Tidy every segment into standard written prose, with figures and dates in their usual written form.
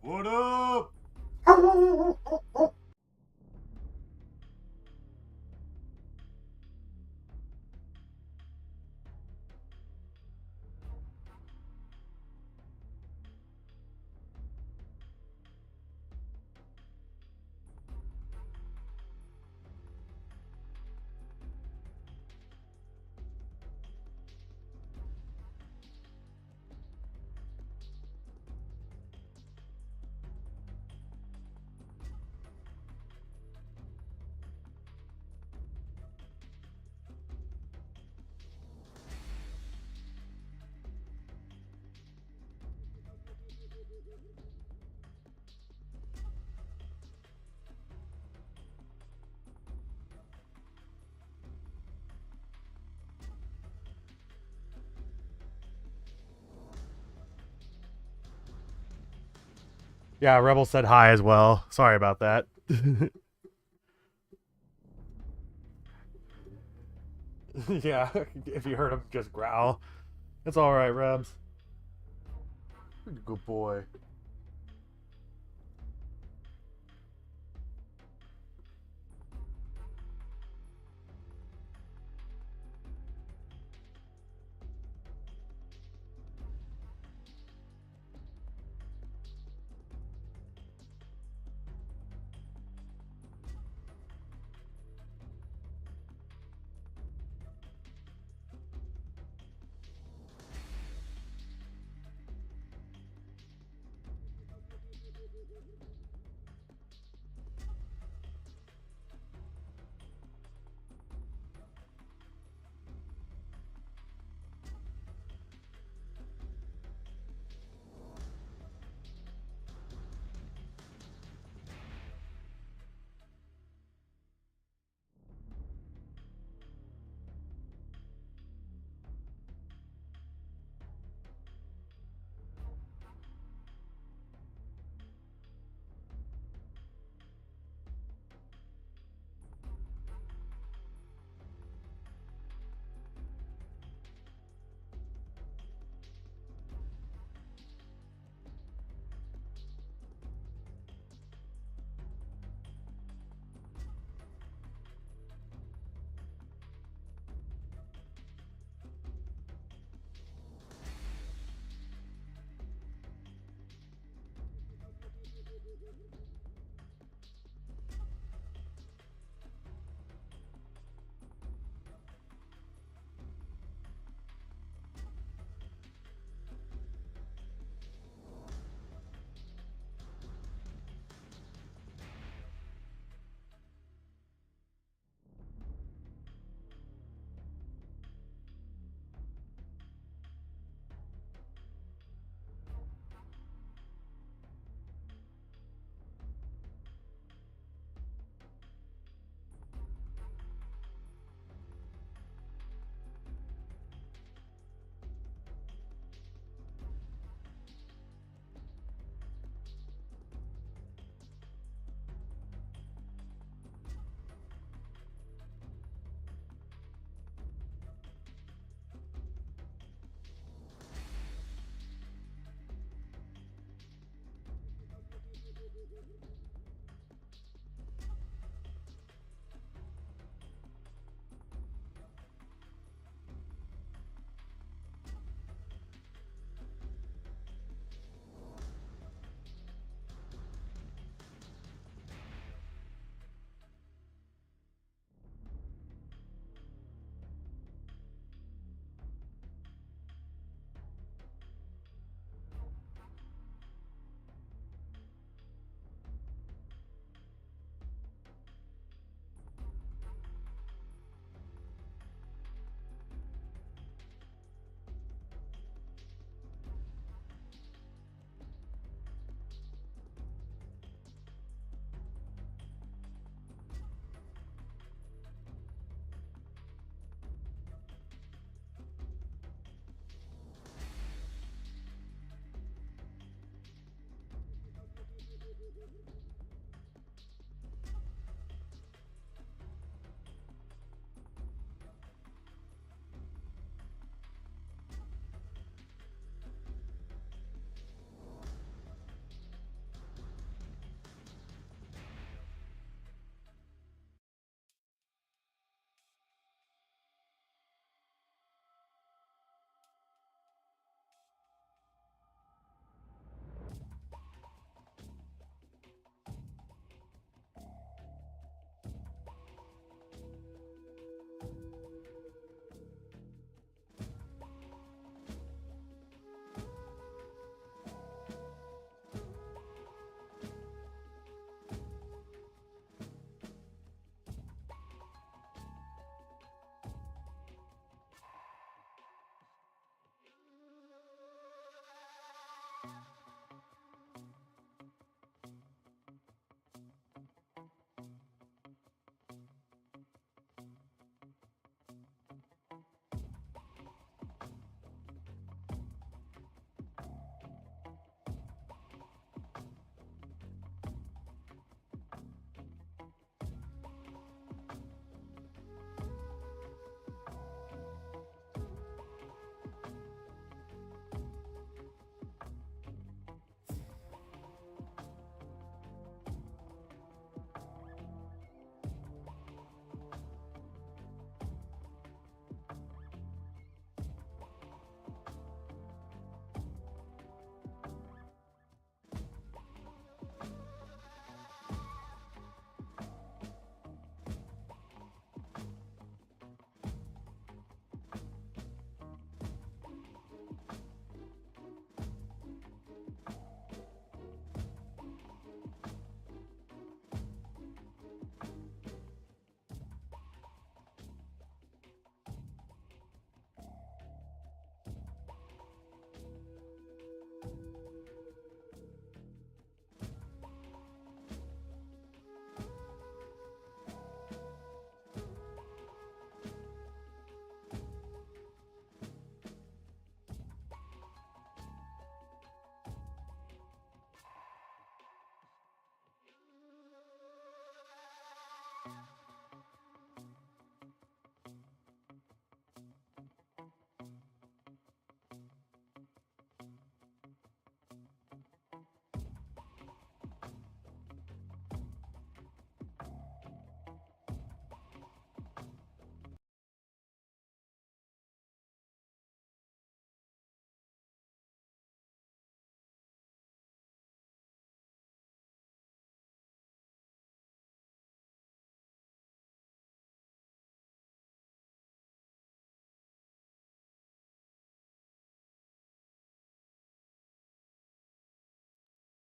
What up? Yeah, Rebel said hi as well. Sorry about that. Yeah, if you heard him just growl. It's alright, Rebs. Good boy.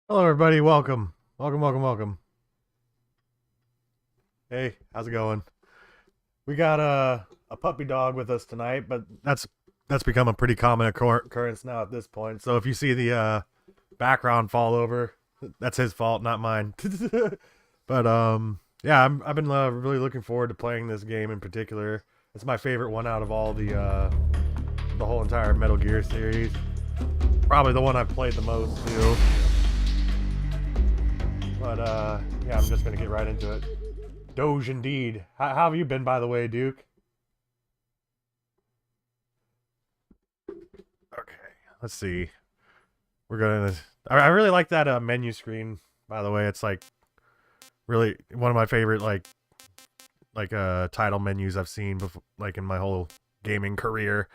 Hello, everybody. Welcome. Welcome. Hey, how's it going? We got a puppy dog with us tonight, but that's become a pretty common occurrence now at this point. So if you see the background fall over, that's his fault, not mine. But yeah, I've been really looking forward to playing this game in particular. It's my favorite one out of all the whole entire Metal Gear series. Probably the one I've played the most too. But yeah, I'm just gonna get right into it. Doge indeed. How have you been, by the way, Duke? Okay, let's see. We're gonna. I really like that menu screen. By the way, it's like really one of my favorite title menus I've seen before, like in my whole gaming career,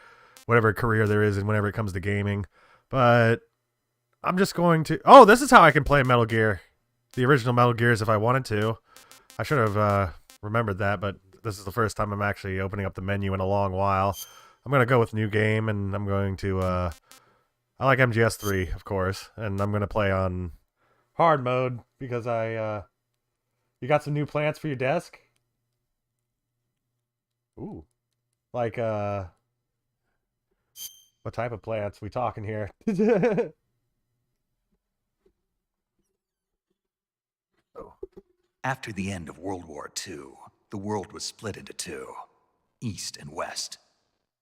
whatever career there is, and whenever it comes to gaming. But I'm just going to. Oh, this is how I can play Metal Gear. The original Metal Gears if I wanted to. I should have remembered that, but this is the first time I'm actually opening up the menu in a long while. I'm going to go with new game, and I'm going to... I like MGS3, of course, and I'm going to play on hard mode because you got some new plants for your desk? Ooh. Like, what type of plants we talking here? After the end of World War II, the world was split into two, East and West.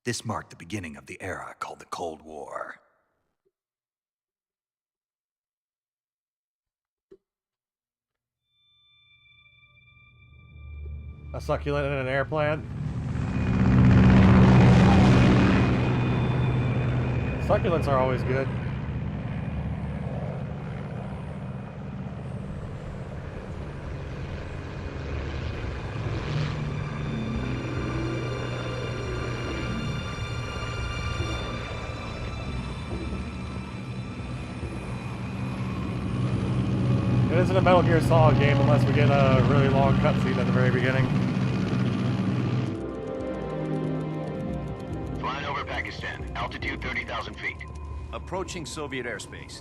This marked the beginning of the era called the Cold War. A succulent in an air plant? Succulents are always good. It isn't a Metal Gear Solid game unless we get a really long cutscene at the very beginning. Flying over Pakistan, altitude 30,000 feet. Approaching Soviet airspace.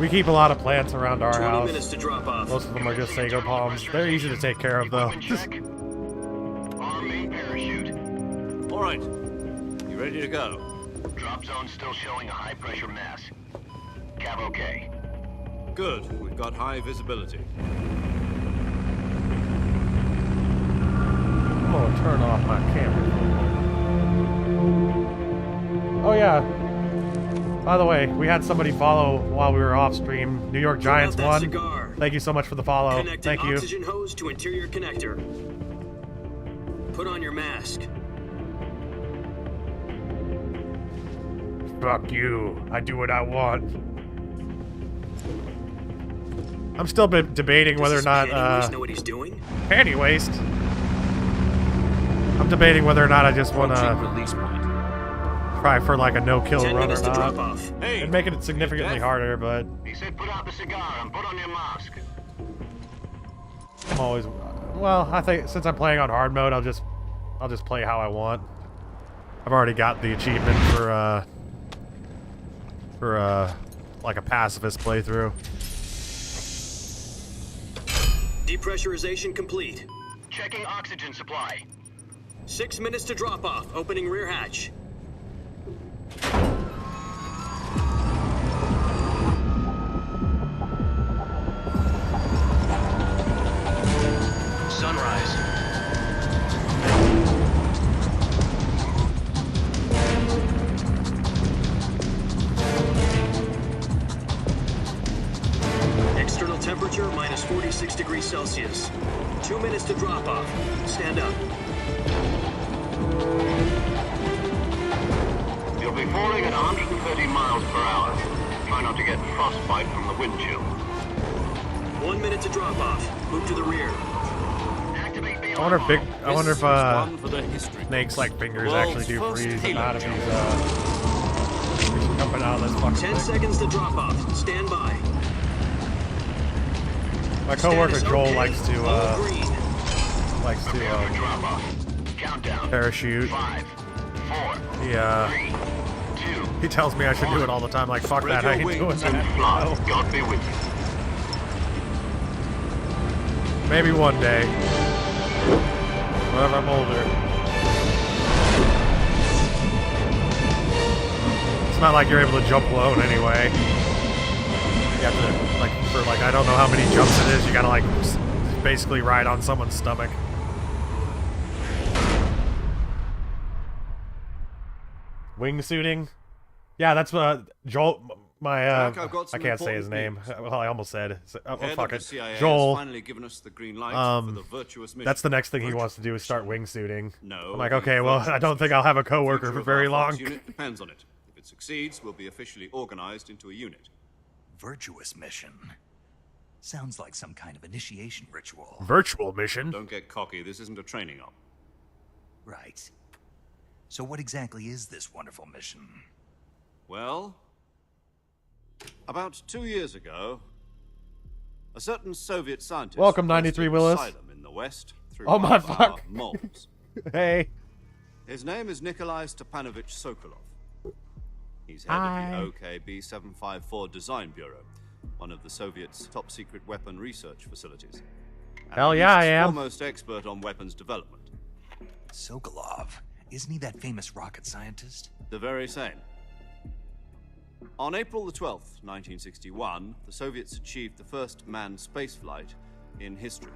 We keep a lot of plants around our 20 house. minutes to drop off. Most of them are just sago palms. They're easy to take care of, though. Equipment check. Arm main parachute. All right. You ready to go? Drop zone still showing a high pressure mass. Cav okay. Good. We've got high visibility. I'm gonna turn off my camera. Oh yeah. By the way, we had somebody follow while we were off stream. New York Giants won. Cigar. Thank you so much for the follow. Connecting Thank you. oxygen hose to interior connector. Put on your mask. Fuck you. I do what I want. I'm still debating whether or not know what he's doing? panty waste. I'm debating whether or not I just want Approaching to release point. try for like a no-kill 10 run or minutes to drop not. off. Hey, It'd make it significantly harder, but He said put out the cigar and put on your mask. I'm always... Well, I think since I'm playing on hard mode, I'll just play how I want. I've already got the achievement for like a pacifist playthrough. Depressurization complete. Checking oxygen supply. 6 minutes to drop off. Opening rear hatch. sunrise. External temperature temperature minus 46 degrees Celsius. 2 minutes to drop off. Stand up. You'll be falling at 130 miles per hour. Try not to get frostbite from the wind chill. 1 minute to drop off. Move to the rear. Activate the I wonder if One for the history snakes like fingers World's actually do first freeze Halo out of jump. these jumping out of this fucking 10 thing. seconds to drop off. Stand by. My coworker Status Joel okay. likes to All green. drop off. Countdown. parachute. 5, 4, He 3, 2, he tells me I should do it all the time. Like fuck Spread that, I your ain't doing wings that. and fly. No. God be with you. Maybe one day. Whenever I'm older. It's not like you're able to jump alone anyway. You have to, like, for like, I don't know how many jumps it is, you gotta like basically ride on someone's stomach. Wingsuiting? Yeah, that's Joel, Jack, I've got I some can't say his name. important Well, I almost said. Oh, Head fuck of it. the CIA has Joel. finally given us the green light for the virtuous mission. That's the next thing he Virtuous wants to do is start mission. wingsuiting. No, I'm like, the okay, well, I virtuous don't think I'll have a coworker future for of very our Fox long. unit depends on it. If it succeeds, we'll be officially organized into a unit. Virtuous mission. Sounds like some kind of initiation ritual. Virtual mission? Don't get cocky. This isn't a training op. Right. So what exactly is this wonderful mission? Well, about 2 years ago, a certain Soviet scientist Welcome, requested 93 Willis. asylum in the West through Oh one my of our fuck. moles. Hey. His name is Nikolai Stepanovich Sokolov. He's head Hi. of the OKB 754 Design Bureau, one of the Soviets' top secret weapon research facilities. And Hell the yeah, I East's am. foremost expert on weapons development. Sokolov. Isn't he that famous rocket scientist? The very same. On April the 12th, 1961, the Soviets achieved the first manned spaceflight in history.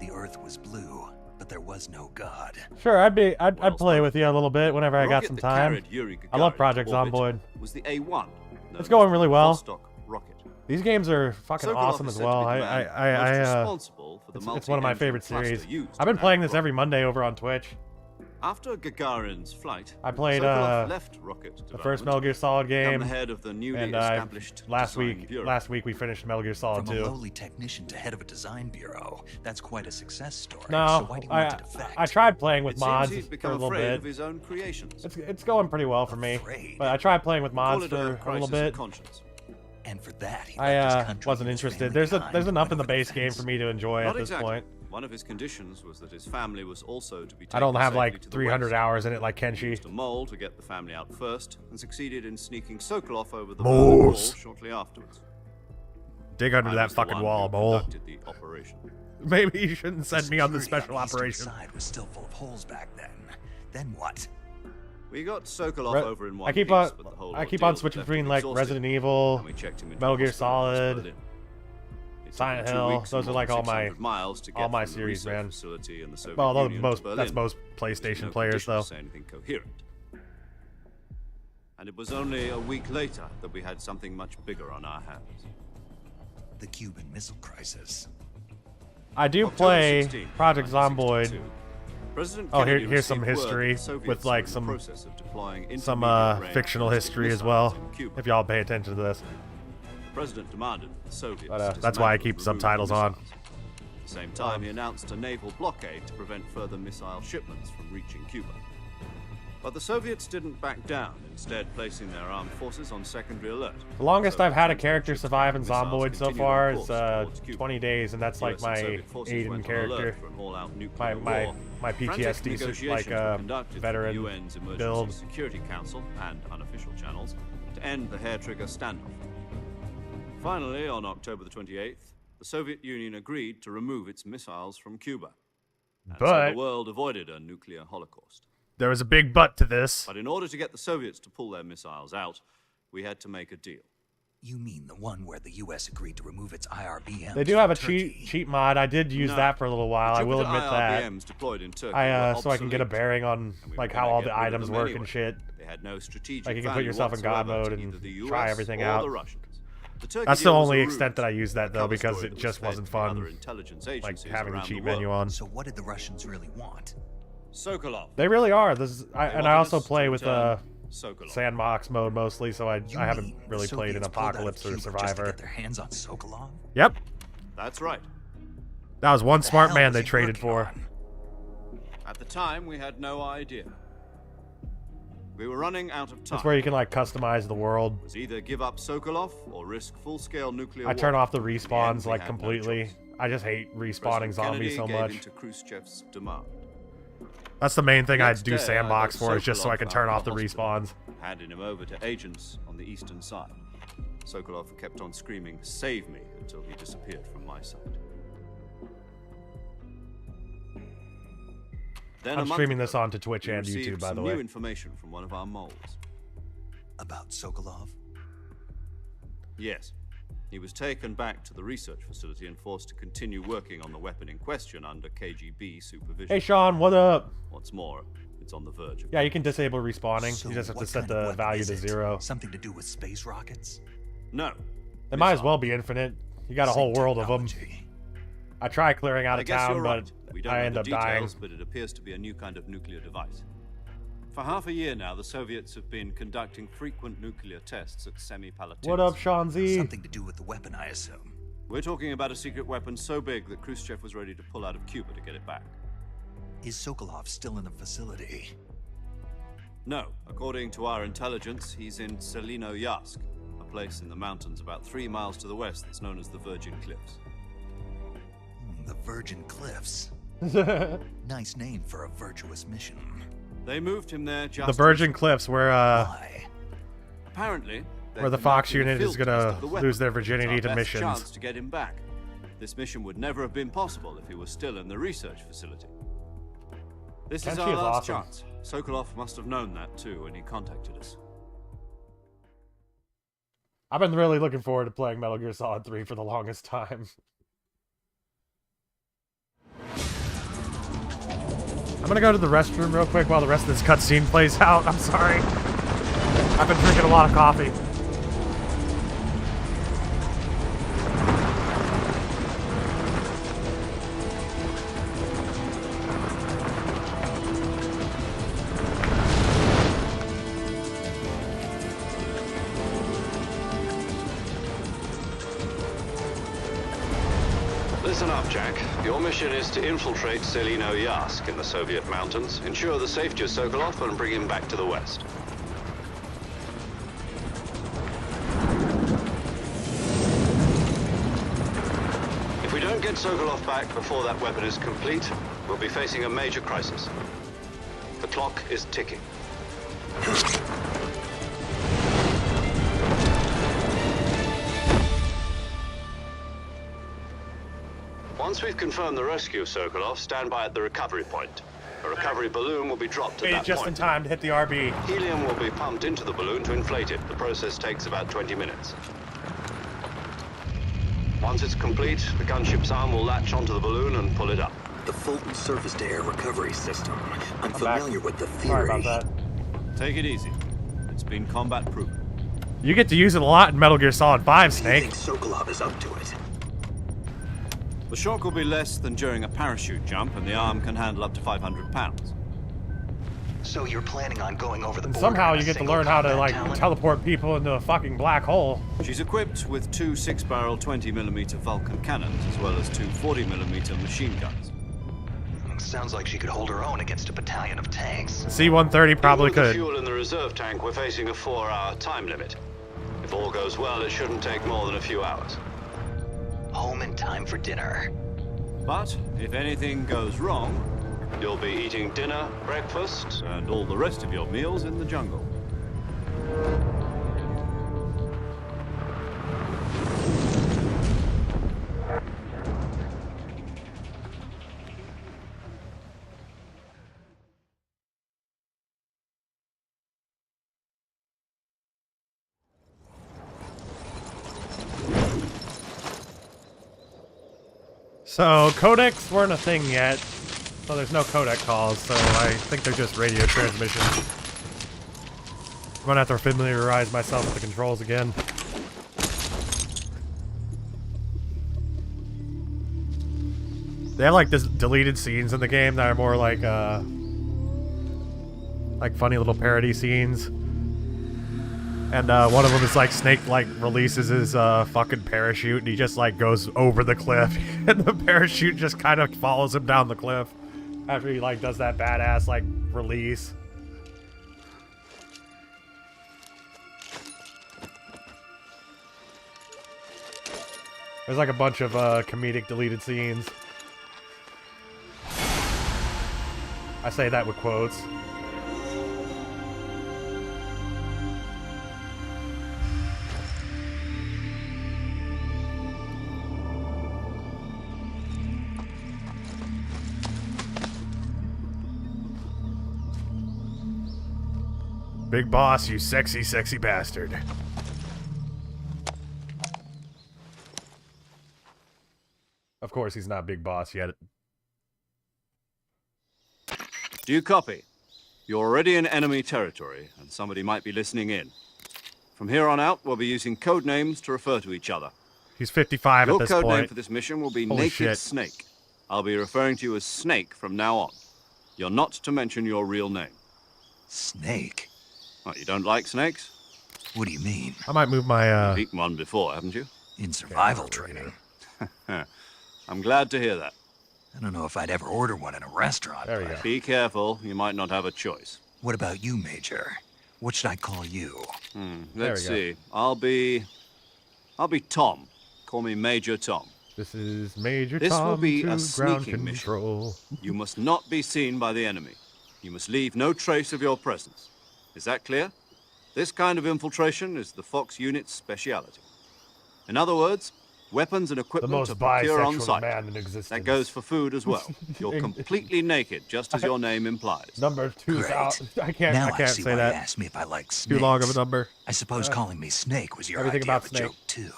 The Earth was blue, but there was no God. Sure, I'd Well play with you a little bit whenever I The got rocket some that time. carried Yuri I love Gagarin Project to orbit Zomboid. Was the A1. known It's as going the really well. Vostok rocket. These games are fucking Sokolov awesome is as said to well. be the man most responsible for the It's one of my multi-engine favorite cluster series. used I've been to playing man this every Monday over on Twitch. After Gagarin's flight, I played, Sokolov left rocket The development, first Metal Gear Solid become game, the head of the newly and established last Design week Bureau. we finished Metal Gear Solid From a 2. lowly technician to head of a design bureau. That's quite a success story. So No, why do you want to defect? I tried playing with It mods seems he's for become a little afraid bit. of his own creations. It's going pretty well for me, Afraid? but I tried playing with Call mods it for a little crisis of bit. conscience. And for that, he I left his country wasn't and his interested. family There's behind, enough went in the over base game fence. for me to enjoy Not at this exactly. point. One of his conditions was that his family was also to be taken I don't have safely like to the 300 west. hours in it like He Kenshi. used a mole to get the family out first, and succeeded in sneaking Sokolov over the Moles. Berlin Wall shortly afterwards. Dig under I that was the fucking one wall, who mole. conducted the operation. Maybe you shouldn't send me on the Security special the eastern operation. side was still full of holes back then. Then what? We got Sokolov Re- over in one I keep piece, on but the whole I keep ordeal on switching left him between like exhausted, Resident Evil, and we checked him into Metal Gear hospital in West Solid, Berlin. It took Silent him 2 Hill. weeks Those and are like more all than my 600 miles to get all my from the series, research man. facility in the Soviet Well, Union to that's Berlin. most There's PlayStation no players condition though. to say anything coherent. And it was only a week later that we had something much bigger on our hands. The Cuban Missile Crisis. I do October play 16, Project Zomboid. 1962, President Oh, Kennedy here's some received word history that the Soviets with, were like, in the some- process of deploying Some intermediate-range fictional ballistic history as missiles well, in Cuba. if y'all pay attention to this. The president demanded that the Soviets But, that's why I dismantle keep and remove subtitles the on. missiles. At the same time, he announced a naval blockade to prevent further missile shipments from reaching Cuba. But the Soviets didn't back down, instead placing their armed forces on secondary alert. The longest I've had a Soviet character ships survive in and missiles Zomboid so continued far on is course towards Cuba. 20 days, and that's like US and my Soviet forces Aiden went on alert character. for an all-out nuclear My war. PTSD Frantic like negotiations were conducted through veteran the UN's Emergency build. Security Council and unofficial channels to end the hair-trigger standoff. Finally, on October the 28th, the Soviet Union agreed to remove its missiles from Cuba. And so But the world avoided a nuclear holocaust. there was a big but to this. But in order to get the Soviets to pull their missiles out, we had to make a deal. You mean the one where the U.S. agreed to remove its IRBMs They do have a from Turkey? cheat mod. I did use No. that for a little while. I will Jupiter admit that. IRBMs deployed in Turkey I were so I can get a obsolete, bearing on and we like were how gonna all get the rid of items them work anyway. and shit. They had no strategic Like you can put value yourself in God whatsoever mode to and either the try US everything or out. the Russians. Turkey That's the deal was only a extent ruse, that I used that, a though, cover because story it that was just fed wasn't to fun. other intelligence Like agencies having the around cheat world. menu on. So what did the Russians really want? Sokolov. They really are. And wanted I also us to play with return Sokolov. sandbox mode mostly, so I You haven't mean the really played in Soviets pulled out of Apocalypse or Cuba just to Survivor. get their hands on Sokolov? Yep, That's right. that was one The smart hell man was they he traded working for. on? At the time, we had no idea. We were running out of time. That's where you can like customize the world. It was either give up Sokolov or risk full-scale nuclear I turn war. off the In the respawns end, we like had no completely. choice. I just hate respawning President zombies Kennedy so gave much. in to Khrushchev's demand. That's the main thing I Next do day, sandbox I got for, is just so I Sokolov can out turn of off the hospital, respawns. handing him over to agents on the eastern side. Sokolov kept on screaming, "Save me," until he disappeared from my sight. Then a I'm month streaming ago, this onto Twitch we and YouTube, received by the some way. new information from one of our moles. About Sokolov? Yes. He was taken back to the research facility and forced to continue working on the weapon in question under KGB supervision. Hey Sean, what up? What's more, it's on the verge of... Yeah, you can disable respawning. So You just have to what set kind of the weapon value is to it? 0. Something to do with space rockets? No. It might as Missile. well be infinite. You got a Same whole world of them. technology. I try clearing out I of guess town, you're but right. We don't I know end the up dying. details, but it appears to be a new kind of nuclear device. For half a year now, the Soviets have been conducting frequent nuclear tests at Semipalatinsk. What up, Sean Z? Something to do with the weapon, I assume. We're talking about a secret weapon so big that Khrushchev was ready to pull out of Cuba to get it back. Is Sokolov still in the facility? No, according to our intelligence, he's in Selino-Yarsk, a place in the mountains about 3 miles to the west that's known as the Virgin Cliffs. The Virgin Cliffs. Nice name for a virtuous mission. They moved him there just... The Virgin Cliffs, where Why? Apparently, they're where the Fox conducting a Unit is field gonna test of the weapon. lose their virginity It's to our best missions. chance to get him back. This mission would never have been possible if he was still in the research facility. This is Kenshi our is last awesome. chance. Sokolov must have known that too when he contacted us. I've been really looking forward to playing Metal Gear Solid 3 for the longest time. I'm gonna go to the restroom real quick while the rest of this cutscene plays out. I'm sorry. I've been drinking a lot of coffee. Listen up, Jack. Your mission is to infiltrate Selino-Yarsk in the Soviet mountains, ensure the safety of Sokolov, and bring him back to the west. If we don't get Sokolov back before that weapon is complete, we'll be facing a major crisis. The clock is ticking. Once we've confirmed the rescue of Sokolov, stand by at the recovery point. A recovery balloon will be dropped at Made it that just in point. time to hit the RB. Helium will be pumped into the balloon to inflate it. The process takes about 20 minutes. Once it's complete, the gunship's arm will latch onto the balloon and pull it up. The Fulton surface-to-air recovery system. I'm back. familiar with the Sorry theory. about that. Take it easy. It's been combat proven. You get to use it a lot in Metal Gear Solid 5, Do you Snake. think Sokolov is up to it? The shock will be less than during a parachute jump, and the arm can handle up to 500 pounds. So you're planning on going over the And border somehow in a you get to single learn how to, combat like, talent? teleport people into a fucking black hole. She's equipped with 2 6-barrel 20mm Vulcan cannons, as well as 2 40mm machine guns. Sounds like she could hold her own against a battalion of tanks. C-130 probably Even with the could. fuel in the reserve tank, we're facing a 4-hour time limit. If all goes well, it shouldn't take more than a few hours. Home in time for dinner. But if anything goes wrong, You'll be eating dinner, breakfast, and all the rest of your meals in the jungle. So, codecs weren't a thing yet. So there's no codec calls, so I think they're just radio transmissions. I'm gonna have to familiarize myself with the controls again. They have like this deleted scenes in the game that are more like funny little parody scenes. And one of them is like Snake like releases his fucking parachute and he just like goes over the cliff and the parachute just kind of follows him down the cliff after he like does that badass like release. There's like a bunch of comedic deleted scenes. I say that with quotes. Big boss, you sexy, sexy bastard. Of course, he's not big boss yet. Do you copy? You're already in enemy territory, and somebody might be listening in. From here on out, we'll be using code names to refer to each other. He's 55 Your at this code point. name for this mission will be Holy Naked shit. Snake. I'll be referring to you as Snake from now on. You're not to mention your real name. Snake? What, you don't like snakes? What do you mean? I might move my, You've eaten one before, haven't you? In survival training? I'm glad to hear that. I don't know if I'd ever order one in a restaurant. There we but- go. Be careful, you might not have a choice. What about you, Major? What should I call you? Let's There we see. I'll be Tom. Call me Major Tom. This is Major This Tom will be to a ground sneaking mission. control. You must not be seen by the enemy. You must leave no trace of your presence. Is that clear? This kind of infiltration is the Fox Unit's speciality. In other words, weapons and The equipment most are procured on bisexual site. man in existence. That goes for food as well. You're completely naked, just as your name implies. Number 2000. I can't Now I say see why you that. asked me if I like snakes. Too long of a number. I suppose calling me Snake was your everything idea about of a Snake. joke, too.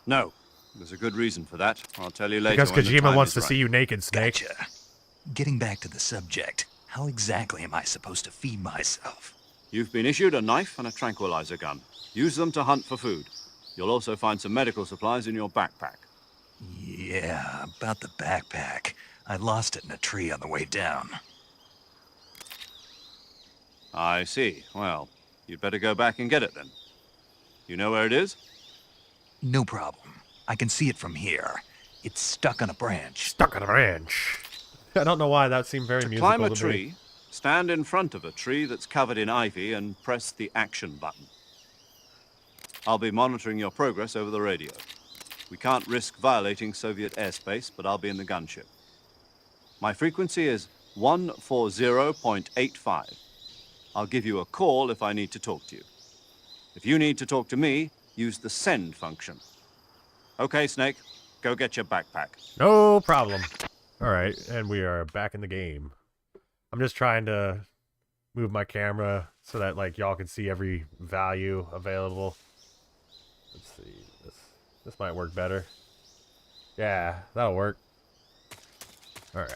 No, there's a good reason for that. I'll tell you later. Because when the Kojima time wants is to right. see you naked, Snake. Gotcha. Getting back to the subject, how exactly am I supposed to feed myself? You've been issued a knife and a tranquilizer gun. Use them to hunt for food. You'll also find some medical supplies in your backpack. Yeah, about the backpack. I lost it in a tree on the way down. I see. Well, you'd better go back and get it then. You know where it is? No problem. I can see it from here. It's stuck on a branch. Stuck on a branch. I don't know why that seemed very To musical climb a to tree, me. stand in front of a tree that's covered in ivy and press the action button. I'll be monitoring your progress over the radio. We can't risk violating Soviet airspace, but I'll be in the gunship. My frequency is 140.85. I'll give you a call if I need to talk to you. If you need to talk to me, use the send function. Okay, Snake, go get your backpack. No problem. Alright, and we are back in the game. I'm just trying to move my camera so that like y'all can see every value available. Let's see. This might work better. Yeah, that'll work. Alright.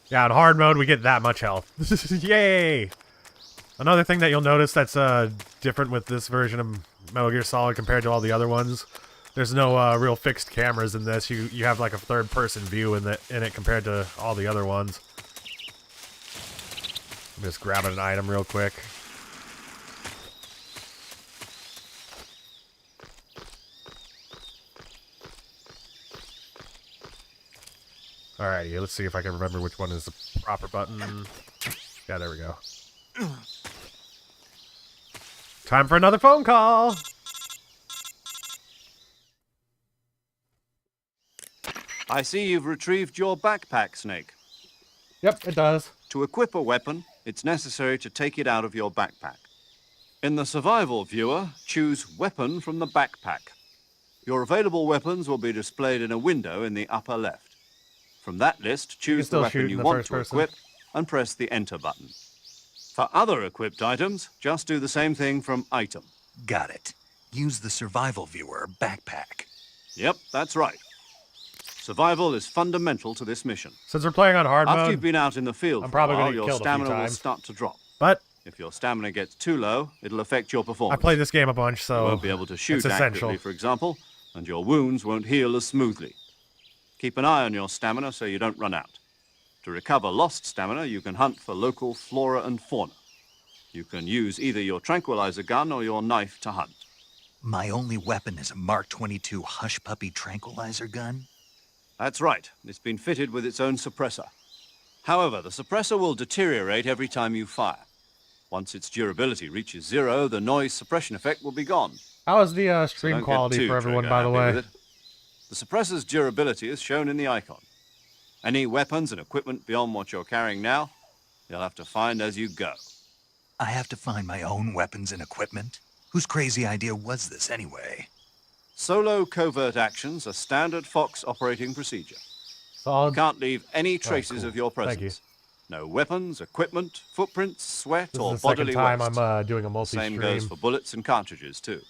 Yeah, in hard mode we get that much health. Yay! Another thing that you'll notice that's different with this version of Metal Gear Solid compared to all the other ones, there's no real fixed cameras in this. You have like a third-person view in it compared to all the other ones. I'm just grabbing an item real quick. Alrighty, let's see if I can remember which one is the proper button. Yeah, there we go. Time for another phone call! I see you've retrieved your backpack, Snake. Yep, it does. To equip a weapon, it's necessary to take it out of your backpack. In the survival viewer, choose Weapon from the backpack. Your available weapons will be displayed in a window in the upper left. From that list, choose the still weapon shoot you in the want first to person. equip and press the Enter button. For other equipped items, just do the same thing from Item. Got it. Use the survival viewer backpack. Yep, that's right. Survival is fundamental to this mission. Since we're playing on hard After mode, you've been out in the field I'm for a probably while, gonna get your killed a few stamina will times. start to drop. but If your stamina gets too low, it'll affect your I performance. played this game a bunch, so You won't be able to shoot it's essential. accurately, for example, and your wounds won't heal as smoothly. Keep an eye on your stamina so you don't run out. To recover lost stamina, you can hunt for local flora and fauna. You can use either your tranquilizer gun or your knife to hunt. My only weapon is a Mark 22 Hush Puppy tranquilizer gun? That's right. It's been fitted with its own suppressor. However, the suppressor will deteriorate every time you fire. Once its durability reaches 0, the noise suppression effect will be gone. How is the So stream don't get quality too for everyone, trigger by the happy way? with it. The suppressor's durability is shown in the icon. Any weapons and equipment beyond what you're carrying now, you'll have to find as you go. I have to find my own weapons and equipment? Whose crazy idea was this anyway? Solo covert actions are standard Fox operating procedure. Solid. You can't leave any traces cool. of your Thank presence. No weapons, equipment, footprints, sweat, This or is the second bodily time waste. I'm doing a Same multi-stream. goes for bullets and cartridges, too.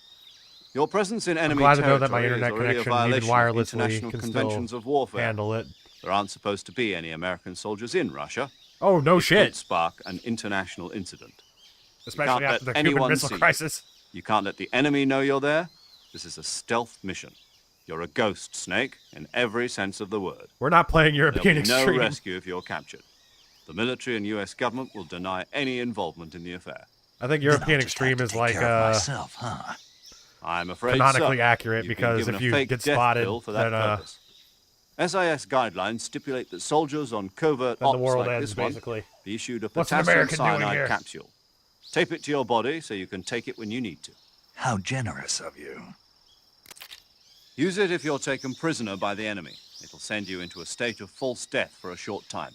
Your presence in enemy glad to know territory that my internet is already a connection, even violation of wirelessly, international can conventions still of warfare. handle it. There aren't supposed to be any American soldiers in Russia. Oh, no It could shit. spark an international incident. Especially can't after let the Cuban anyone Missile see you. Crisis. You can't let the enemy know you're there. This is a stealth mission. You're a ghost, Snake, in every sense of the word. We're not playing There'll European be no Extreme. rescue if you're captured. The military and U.S. government will deny any involvement in the affair. I think Then I'll European just have Extreme to is take like care of myself, huh? I'm afraid canonically so. accurate, You've been because given if a you fake get death spotted, bill for that then purpose. SIS guidelines stipulate that soldiers on covert the ops world like ends, this one basically. be issued a What's an potassium American doing cyanide here? capsule. Tape it to your body so you can take it when you need to. How generous of you. Use it if you're taken prisoner by the enemy. It'll send you into a state of false death for a short time.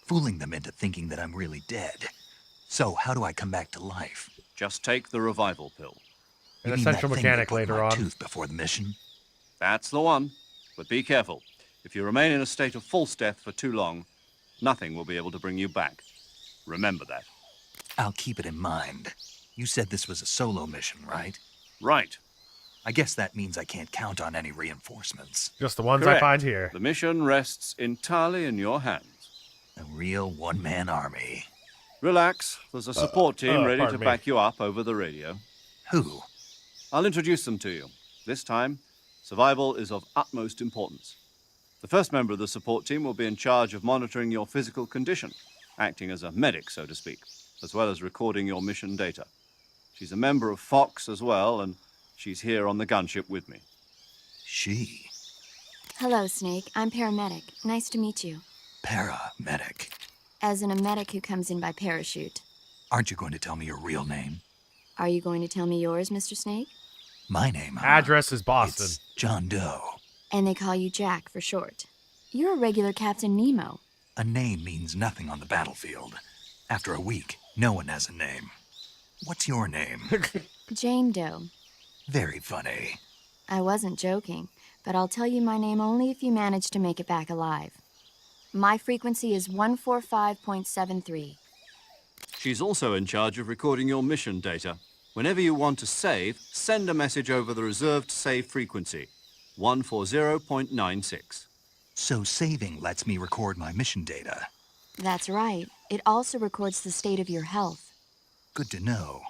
Fooling them into thinking that I'm really dead. So, how do I come back to life? Just take the revival pill. An You mean that essential thing they mechanic put in later my on. tooth before the mission? That's the one. But be careful. If you remain in a state of false death for too long, nothing will be able to bring you back. Remember that. I'll keep it in mind. You said this was a solo mission, right? Right. I guess that means I can't count on any reinforcements. Just the ones Correct. I find here. The mission rests entirely in your hands. A real one-man army. Relax. There's a support team ready to pardon me. back you up over the radio. Who? I'll introduce them to you. This time, survival is of utmost importance. The first member of the support team will be in charge of monitoring your physical condition, acting as a medic, so to speak, as well as recording your mission data. She's a member of Fox as well, and she's here on the gunship with me. She. Hello, Snake. I'm paramedic. Nice to meet you. Paramedic. As in a medic who comes in by parachute. Aren't you going to tell me your real name? Are you going to tell me yours, Mr. Snake? My name, huh? Address is Boston. It's John Doe. And they call you Jack for short. You're a regular Captain Nemo. A name means nothing on the battlefield. After a week, no one has a name. What's your name? Jane Doe. Very funny. I wasn't joking, but I'll tell you my name only if you manage to make it back alive. My frequency is 145.73. She's also in charge of recording your mission data. Whenever you want to save, send a message over the reserved save frequency, 140.96. So saving lets me record my mission data. That's right. It also records the state of your health. Good to know.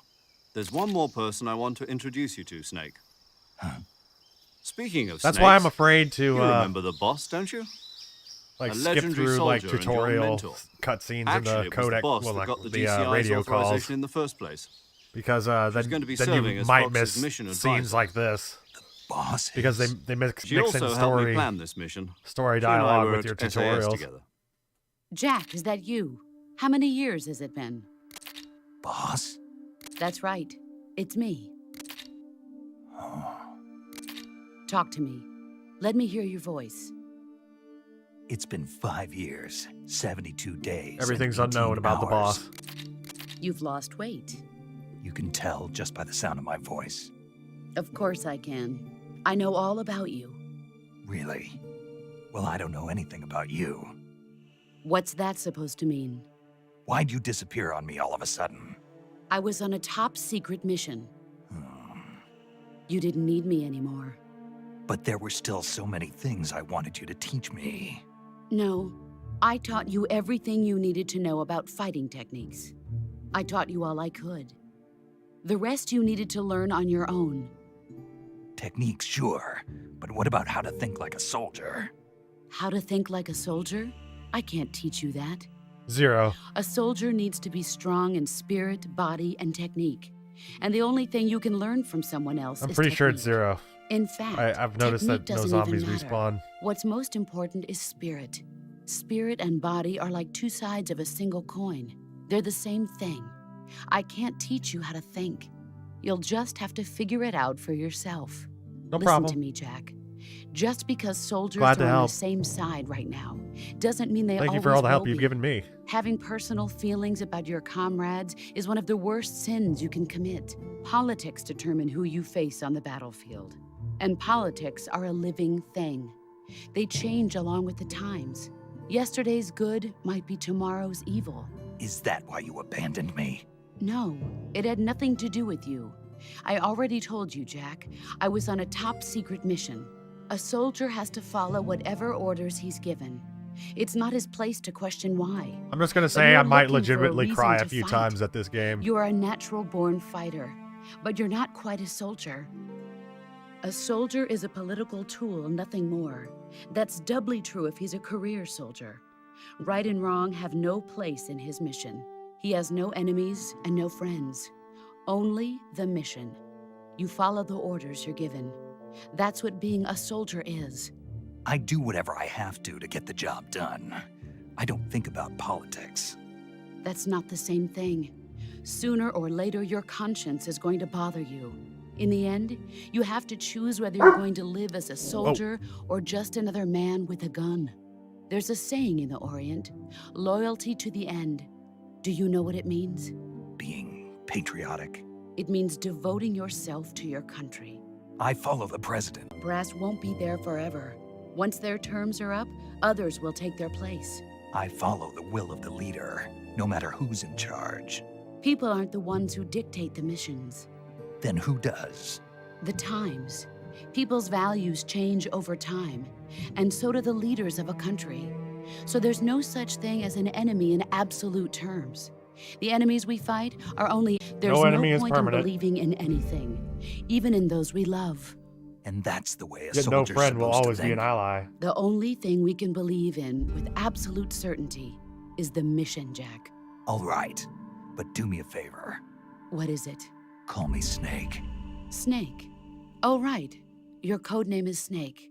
There's one more person I want to introduce you to, Snake. Huh? Speaking of That's snakes, why I'm afraid to you remember the boss, don't you? like a skip legendary through like soldier and your tutorial mentor. cutscenes in Actually, the it was the codec, boss well, that like got the the DCI's radio calls, authorization in the first place. because She's then, going to be then serving you as might Fox's miss mission scenes advisor. like this Boss because is- they mix She in also helped me story plan this mission. story She and I dialogue were with your at SAS tutorials. together. Jack, is that you? How many years has it been? Boss? That's right. It's me. Talk to me. Let me hear your voice. It's been 5 years, 72 days. and Everything's 18 unknown about the hours. boss. You've lost weight. You can tell just by the sound of my voice. Of course I can. I know all about you. Really? Well, I don't know anything about you. What's that supposed to mean? Why'd you disappear on me all of a sudden? I was on a top secret mission. You didn't need me anymore. But there were still so many things I wanted you to teach me. No, I taught you everything you needed to know about fighting techniques. I taught you all I could. The rest you needed to learn on your own. Techniques, sure. But what about how to think like a soldier? How to think like a soldier? I can't teach you that. 0. A soldier needs to be strong in spirit, body, and technique. And the only thing you can learn from someone else I'm is pretty sure it's technique. 0. In fact, I've noticed technique that no doesn't zombies even matter. respawn. What's most important is spirit. Spirit and body are like two sides of a single coin. They're the same thing. I can't teach you how to think. You'll just have to figure it out for yourself. No Listen problem. to me, Jack. Just because soldiers Glad to are on help. the same side right now doesn't mean they Thank you always for all the help will you've be. given me. Having personal feelings about your comrades is one of the worst sins you can commit. Politics determine who you face on the battlefield. And politics are a living thing. They change along with the times. Yesterday's good might be tomorrow's evil. Is that why you abandoned me? No, it had nothing to do with you. I already told you, Jack. I was on a top secret mission. A soldier has to follow whatever orders he's given. It's not his place to question why. I'm just gonna But say you're I might looking for a legitimately reason cry a to few fight. times at this game. You are a natural-born fighter, but you're not quite a soldier. A soldier is a political tool, nothing more. That's doubly true if he's a career soldier. Right and wrong have no place in his mission. He has no enemies and no friends. Only the mission. You follow the orders you're given. That's what being a soldier is. I do whatever I have to get the job done. I don't think about politics. That's not the same thing. Sooner or later, your conscience is going to bother you. In the end, you have to choose whether you're going to live as a soldier or just another man with a gun. There's a saying in the Orient, loyalty to the end. Do you know what it means? Being patriotic. It means devoting yourself to your country. I follow the president. Brass won't be there forever. Once their terms are up, others will take their place. I follow the will of the leader, no matter who's in charge. People aren't the ones who dictate the missions. Then who does? The times. People's values change over time, and so do the leaders of a country. So there's no such thing as an enemy in absolute terms. The enemies we fight are only... There's No no enemy is point in permanent. believing in anything, even in those we love. And that's the way a Yet no soldier's friend will supposed to always be an think. ally. The only thing we can believe in with absolute certainty is the mission, Jack. All right, but do me a favor. What is it? Call me Snake. Snake. Oh, right. Your code name is Snake.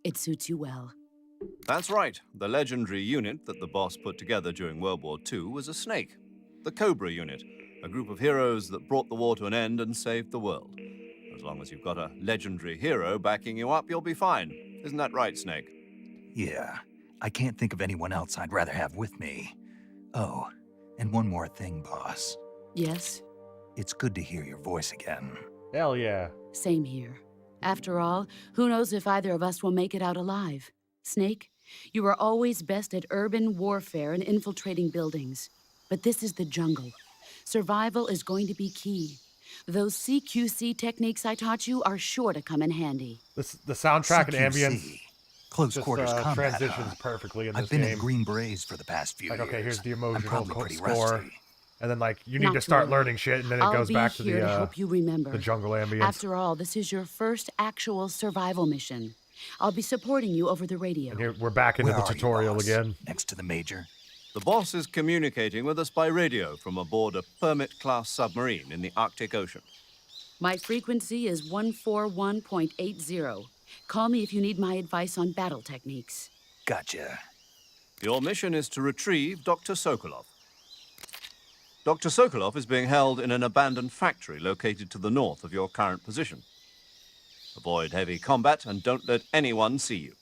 It suits you well. That's right. The legendary unit that the boss put together during World War II was a snake. The Cobra Unit, a group of heroes that brought the war to an end and saved the world. As long as you've got a legendary hero backing you up, you'll be fine. Isn't that right, Snake? Yeah, I can't think of anyone else I'd rather have with me. Oh, and one more thing, boss. Yes, It's good to hear your voice again. Hell yeah. same here. After all, who knows if either of us will make it out alive? Snake, you are always best at urban warfare and infiltrating buildings. But this is the jungle. Survival is going to be key. Those CQC techniques I taught you are sure to come in handy. The soundtrack and ambience CQC, Close just quarters combat, transitions huh? perfectly in this I've been game. in Green Berets for the past few Like, years. okay, here's the I'm emotional probably pretty score. rusty. And then, like, you need Not to start to learning shit, and then it I'll goes be back to here to the help you remember. jungle ambience. After all, this is your first actual survival mission. I'll be supporting you over the radio. And here we're back into Where the are you, tutorial boss? again. Next to the major? The boss is communicating with us by radio from aboard a Permit-class submarine in the Arctic Ocean. My frequency is 141.80. Call me if you need my advice on battle techniques. Gotcha. Your mission is to retrieve Dr. Sokolov. Dr. Sokolov is being held in an abandoned factory located to the north of your current position. Avoid heavy combat and don't let anyone see you.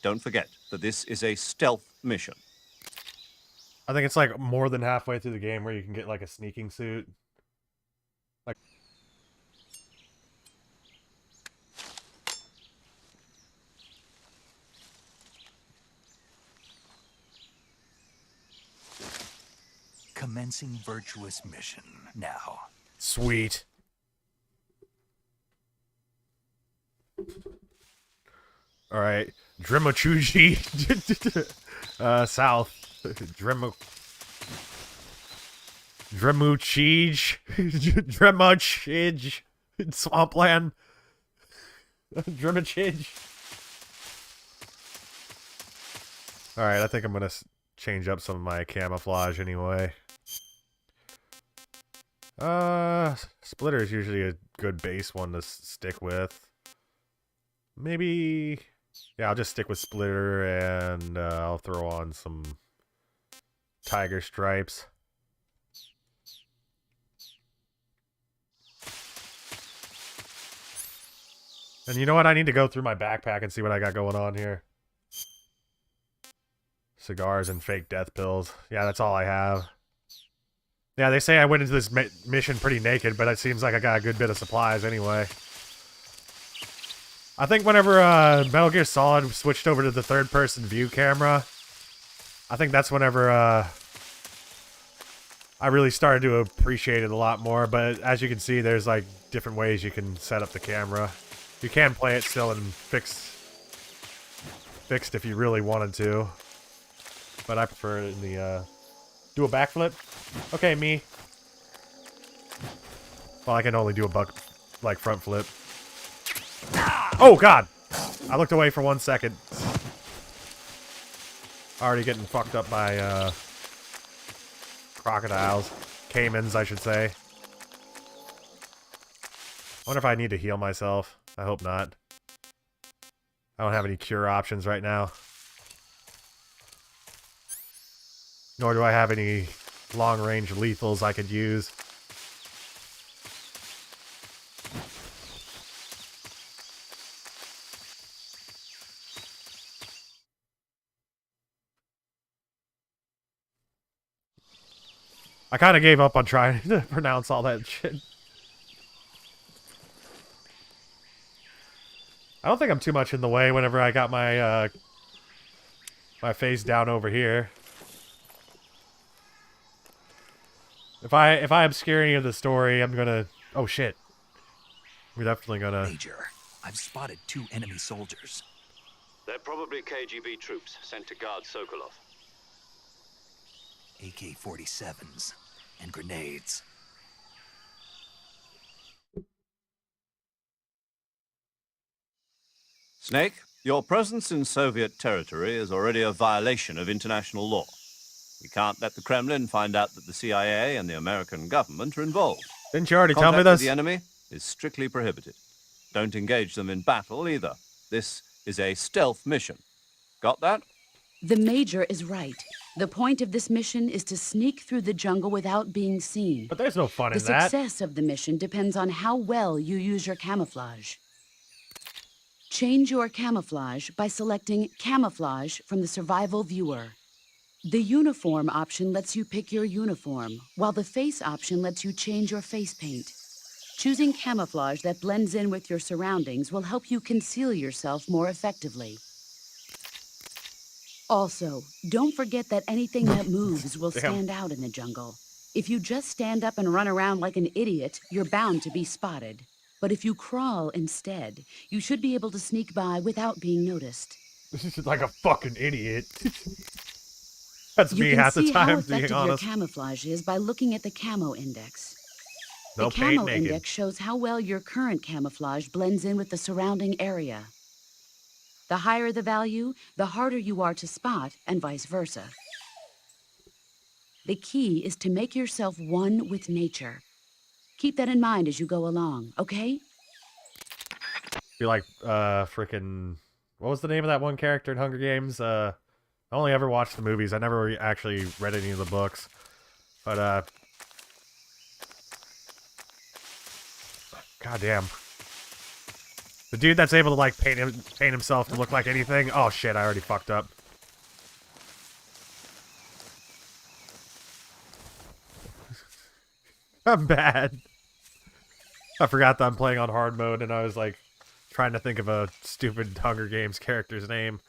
Don't forget that this is a stealth mission. I think it's like more than halfway through the game where you can get like a sneaking suit. Like Commencing virtuous mission now. sweet. All right, Drimochuji, south. Dremuchij, Dremuchij, Swampland, Dremuchij. Alright, I think I'm gonna change up some of my camouflage anyway. Splitter is usually a good base one to stick with. Maybe... Yeah, I'll just stick with Splitter, and I'll throw on some tiger stripes. And you know what? I need to go through my backpack and see what I got going on here. Cigars and fake death pills. Yeah, that's all I have. Yeah, they say I went into this mission pretty naked, but it seems like I got a good bit of supplies anyway. I think whenever Metal Gear Solid switched over to the third-person view camera, I think that's whenever I really started to appreciate it a lot more. But as you can see, there's like different ways you can set up the camera. You can play it still in fixed if you really wanted to. But I prefer it in the, do a backflip? Okay, me. Well, I can only do a front flip. Oh, God! I looked away for 1 second. Already getting fucked up by, crocodiles. Caimans, I should say. I wonder if I need to heal myself. I hope not. I don't have any cure options right now. Nor do I have any long-range lethals I could use. I kind of gave up on trying to pronounce all that shit. I don't think I'm too much in the way whenever I got my my face down over here. If I obscure any of the story, I'm gonna... Oh, shit. We're definitely gonna... Major, I've spotted 2 enemy soldiers. They're probably KGB troops sent to guard Sokolov. AK-47s and grenades. Snake, your presence in Soviet territory is already a violation of international law. We can't let the Kremlin find out that the CIA and the American government are involved. Didn't you already tell me Contact with this? the enemy is strictly prohibited. Don't engage them in battle either. This is a stealth mission. Got that? The Major is right. The point of this mission is to sneak through the jungle without being seen. But there's no fun The in that. success of the mission depends on how well you use your camouflage. Change your camouflage by selecting Camouflage from the Survival Viewer. The Uniform option lets you pick your uniform, while the Face option lets you change your face paint. Choosing camouflage that blends in with your surroundings will help you conceal yourself more effectively. Also, don't forget that anything that moves will stand out in the jungle. If you just stand up and run around like an idiot, you're bound to be spotted. But if you crawl instead, you should be able to sneak by without being noticed. This is like a fucking idiot. That's You me can half the see how time, being effective your honest. camouflage is by looking at the Camo Index. No The paint Camo naked. Index shows how well your current camouflage blends in with the surrounding area. The higher the value, the harder you are to spot, and vice versa. The key is to make yourself one with nature. Keep that in mind as you go along, okay? Be like, freaking... What was the name of that one character in Hunger Games? I only ever watched the movies. I never actually read any of the books. But, goddamn. The dude that's able to, like, paint himself to look like anything. Oh, shit, I already fucked up. I'm bad. I forgot that I'm playing on hard mode, and I was, like, trying to think of a stupid Hunger Games character's name.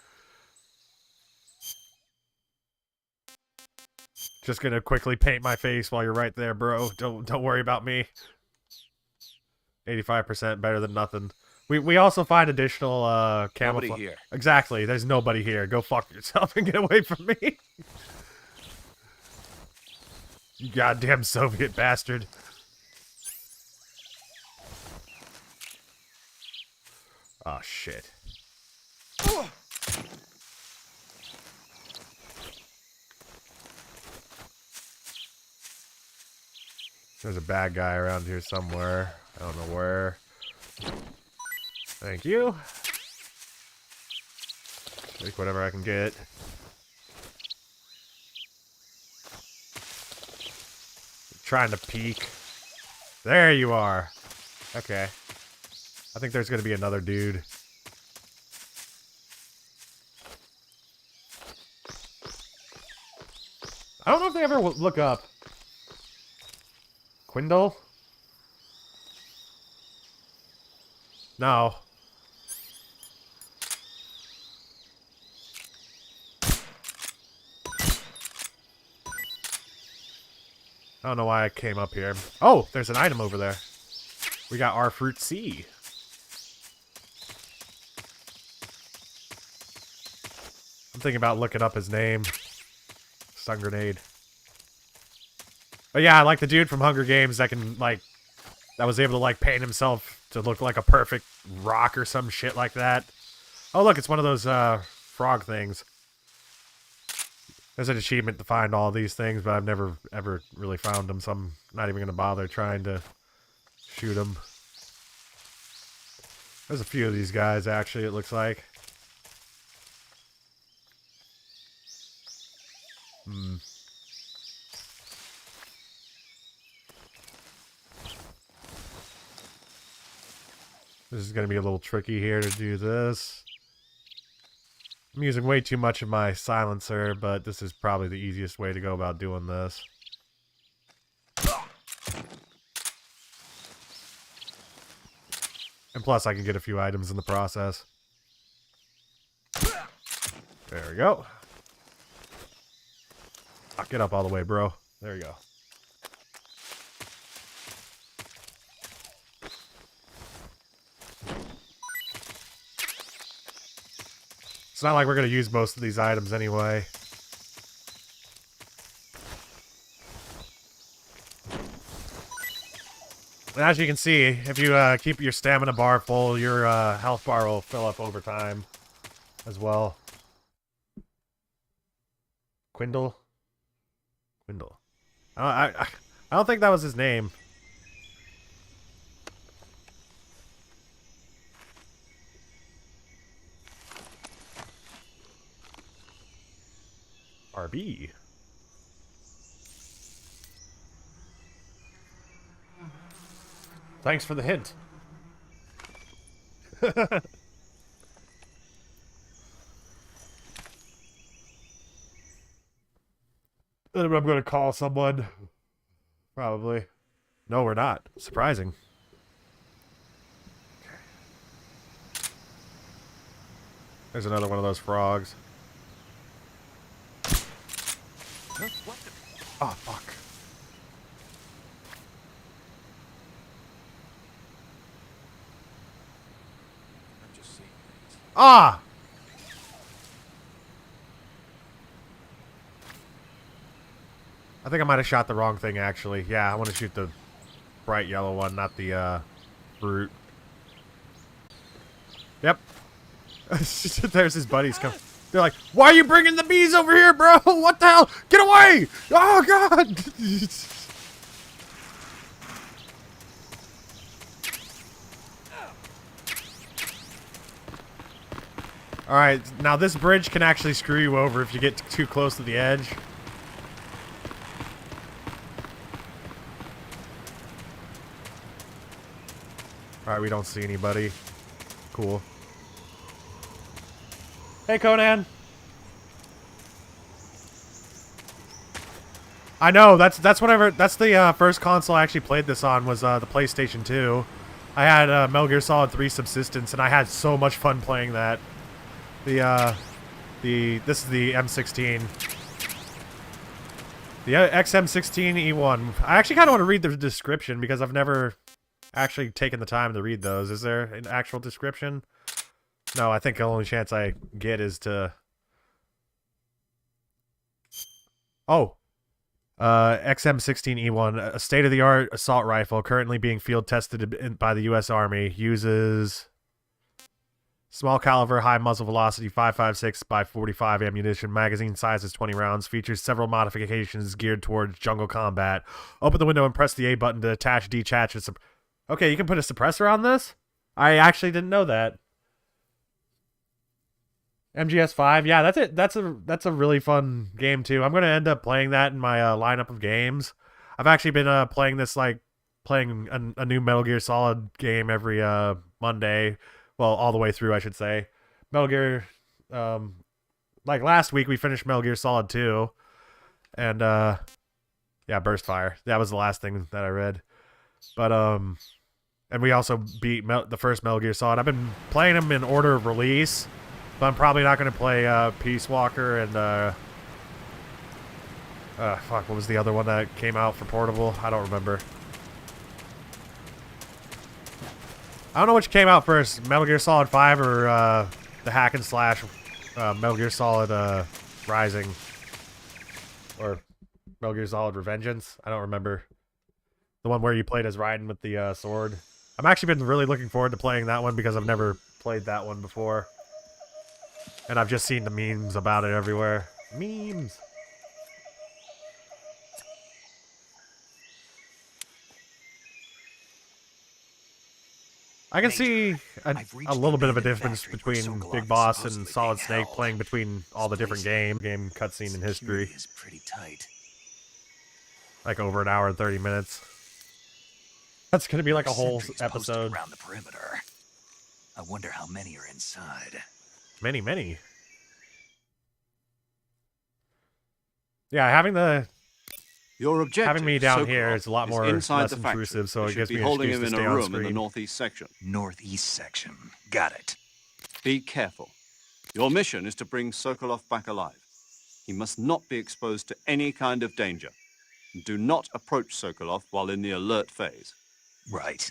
Just gonna quickly paint my face while you're right there, bro. Don't worry about me. 85% better than nothing. We also find additional camouflage. Nobody here. Exactly. There's nobody here. Go fuck yourself and get away from me. You goddamn Soviet bastard. Oh shit. There's a bad guy around here somewhere. I don't know where. Thank you. Take whatever I can get. Trying to peek. There you are. Okay. I think there's going to be another dude. I don't know if they ever look up. Quindle? No. I don't know why I came up here. Oh, there's an item over there. We got our fruit C. I'm thinking about looking up his name. Stun grenade. But yeah, I like the dude from Hunger Games that can, like, that was able to, like, paint himself to look like a perfect rock or some shit like that. Oh, look, it's one of those, frog things. There's an achievement to find all these things, but I've never, ever really found them, so I'm not even going to bother trying to shoot them. There's a few of these guys, actually, it looks like. This is going to be a little tricky here to do this. I'm using way too much of my silencer, but this is probably the easiest way to go about doing this. And plus, I can get a few items in the process. There we go. I'll get up all the way, bro. There you go. It's not like we're going to use most of these items anyway. And as you can see, if you keep your stamina bar full, your health bar will fill up over time as well. Quindle? Quindle. I don't think that was his name. RB. Thanks for the hint. I'm going to call someone. Probably. No, we're not. Surprising. There's another one of those frogs. Oh, fuck. Ah! I think I might have shot the wrong thing, actually. Yeah, I want to shoot the bright yellow one, not the, fruit. Yep. There's his buddies come. They're like, why are you bringing the bees over here, bro? What the hell? Get away! Oh, God! Alright, now this bridge can actually screw you over if you get too close to the edge. Alright, we don't see anybody. Cool. Hey, Conan. I know, that's whatever, that's the first console I actually played this on was the PlayStation 2. I had Metal Gear Solid 3 Subsistence, and I had so much fun playing that. This is the M16. The XM16E1. I actually kind of want to read the description because I've never actually taken the time to read those. Is there an actual description? No, I think the only chance I get is to... Oh. XM16E1, a state-of-the-art assault rifle currently being field tested by the U.S. Army, uses Small caliber, high muzzle velocity, 5.56 by 45 ammunition. Magazine size is 20 rounds. Features several modifications geared towards jungle combat. Open the window and press the A button to attach, detach, and okay, you can put a suppressor on this? I actually didn't know that. MGS5, yeah, that's it. That's a really fun game too. I'm gonna end up playing that in my lineup of games. I've actually been playing this, like playing a new Metal Gear Solid game every Monday. Well, all the way through, I should say. Metal Gear, like last week we finished Metal Gear Solid 2, and yeah, Burst Fire. That was the last thing that I read. But and we also beat the first Metal Gear Solid. I've been playing them in order of release. But I'm probably not going to play Peace Walker and fuck, what was the other one that came out for portable? I don't remember. I don't know which came out first, Metal Gear Solid 5 or the hack and slash Metal Gear Solid Rising, or Metal Gear Solid Revengeance. I don't remember. The one where you played as Raiden with the sword. I've actually been really looking forward to playing that one because I've never played that one before. And I've just seen the memes about it everywhere. Memes! I can see a little bit of a difference between Big Boss and Solid Snake playing between all the different game cutscene in history. Is pretty tight. Like over an hour and 30 minutes. That's gonna be like a whole Sentries posted episode. around the perimeter. I wonder how many are inside. Many, many. Yeah, having me down here is a lot more less intrusive, so it gives me an excuse to stay on screen. In the northeast section. Northeast section. Got it. Be careful. Your mission is to bring Sokolov back alive. He must not be exposed to any kind of danger. Do not approach Sokolov while in the alert phase. Right.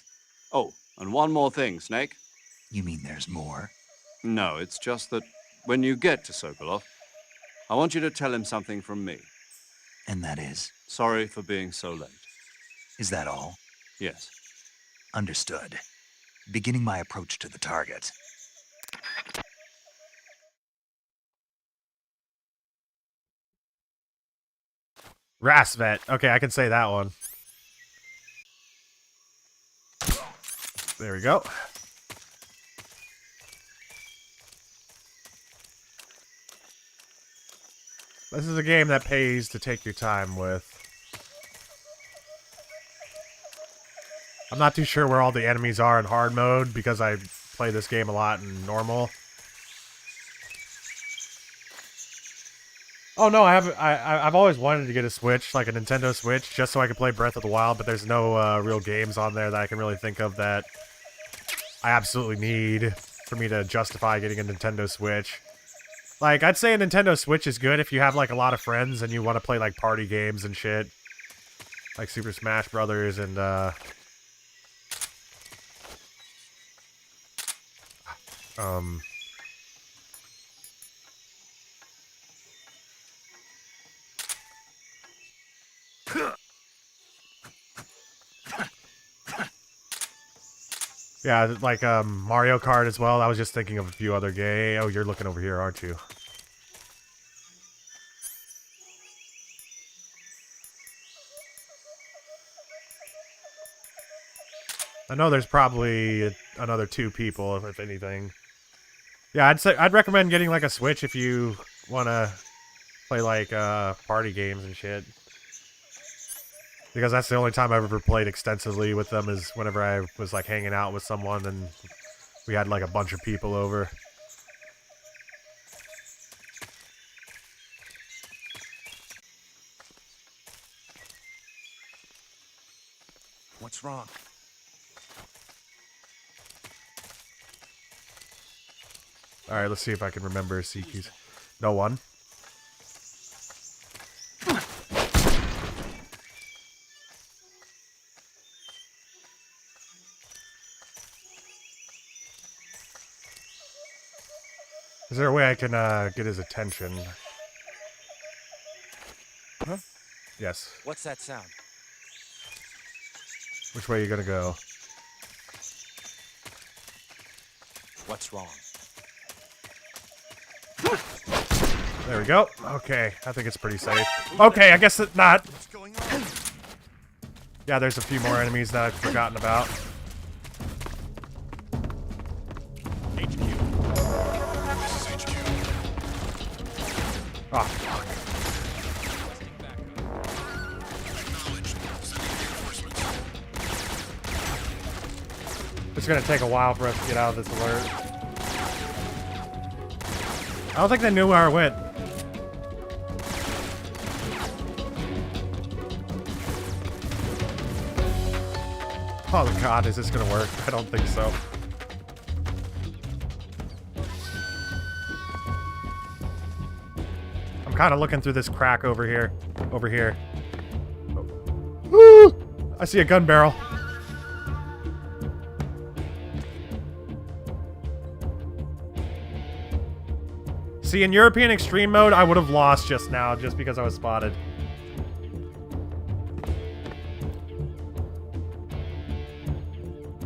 Oh, and one more thing, Snake. You mean there's more? No, it's just that when you get to Sokolov, I want you to tell him something from me. And that is? Sorry for being so late. Is that all? Yes. Understood. Beginning my approach to the target. Rasvet. Okay, I can say that one. There we go. This is a game that pays to take your time with. I'm not too sure where all the enemies are in hard mode because I play this game a lot in normal. Oh no, I've always wanted to get a Switch, like a Nintendo Switch, just so I could play Breath of the Wild, but there's no real games on there that I can really think of that I absolutely need for me to justify getting a Nintendo Switch. Like, I'd say a Nintendo Switch is good if you have, like, a lot of friends and you want to play, like, party games and shit. Like Super Smash Brothers and, yeah, like, Mario Kart as well. I was just thinking of a few other games. Oh, you're looking over here, aren't you? I know there's probably another 2 people, if anything. Yeah, I'd recommend getting, like, a Switch if you want to play, like, party games and shit. Because that's the only time I've ever played extensively with them is whenever I was, like, hanging out with someone and we had, like, a bunch of people over. What's wrong? Alright, let's see if I can remember C keys. No one. Is there a way I can get his attention? Huh? Yes. What's that sound? Which way are you gonna go? What's wrong? There we go. Okay, I think it's pretty safe. Okay, I guess it's not. Yeah, there's a few more enemies that I've forgotten about. HQ. This is HQ. Oh, fuck. Acknowledged. Sending reinforcements. It's gonna take a while for us to get out of this alert. I don't think they knew where I went. Oh god, is this gonna work? I don't think so. I'm kind of looking through this crack over here. Over here. Woo! I see a gun barrel. See, in European Extreme mode, I would have lost just now just because I was spotted.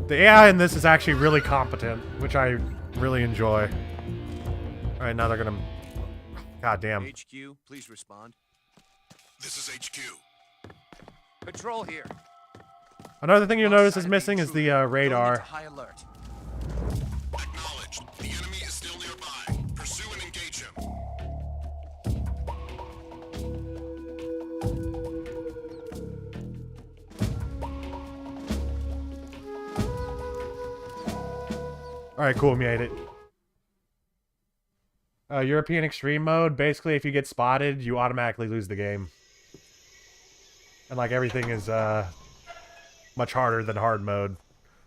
The AI in this is actually really competent, which I really enjoy. Alright, now they're gonna... God damn. HQ, please respond. This is HQ. Patrol here. Another thing you'll notice is missing is the radar. High alert. Acknowledged. The enemy is still nearby. Pursue and engage him. Alright, cool, we made it. European Extreme mode, basically if you get spotted, you automatically lose the game. And like everything is much harder than hard mode.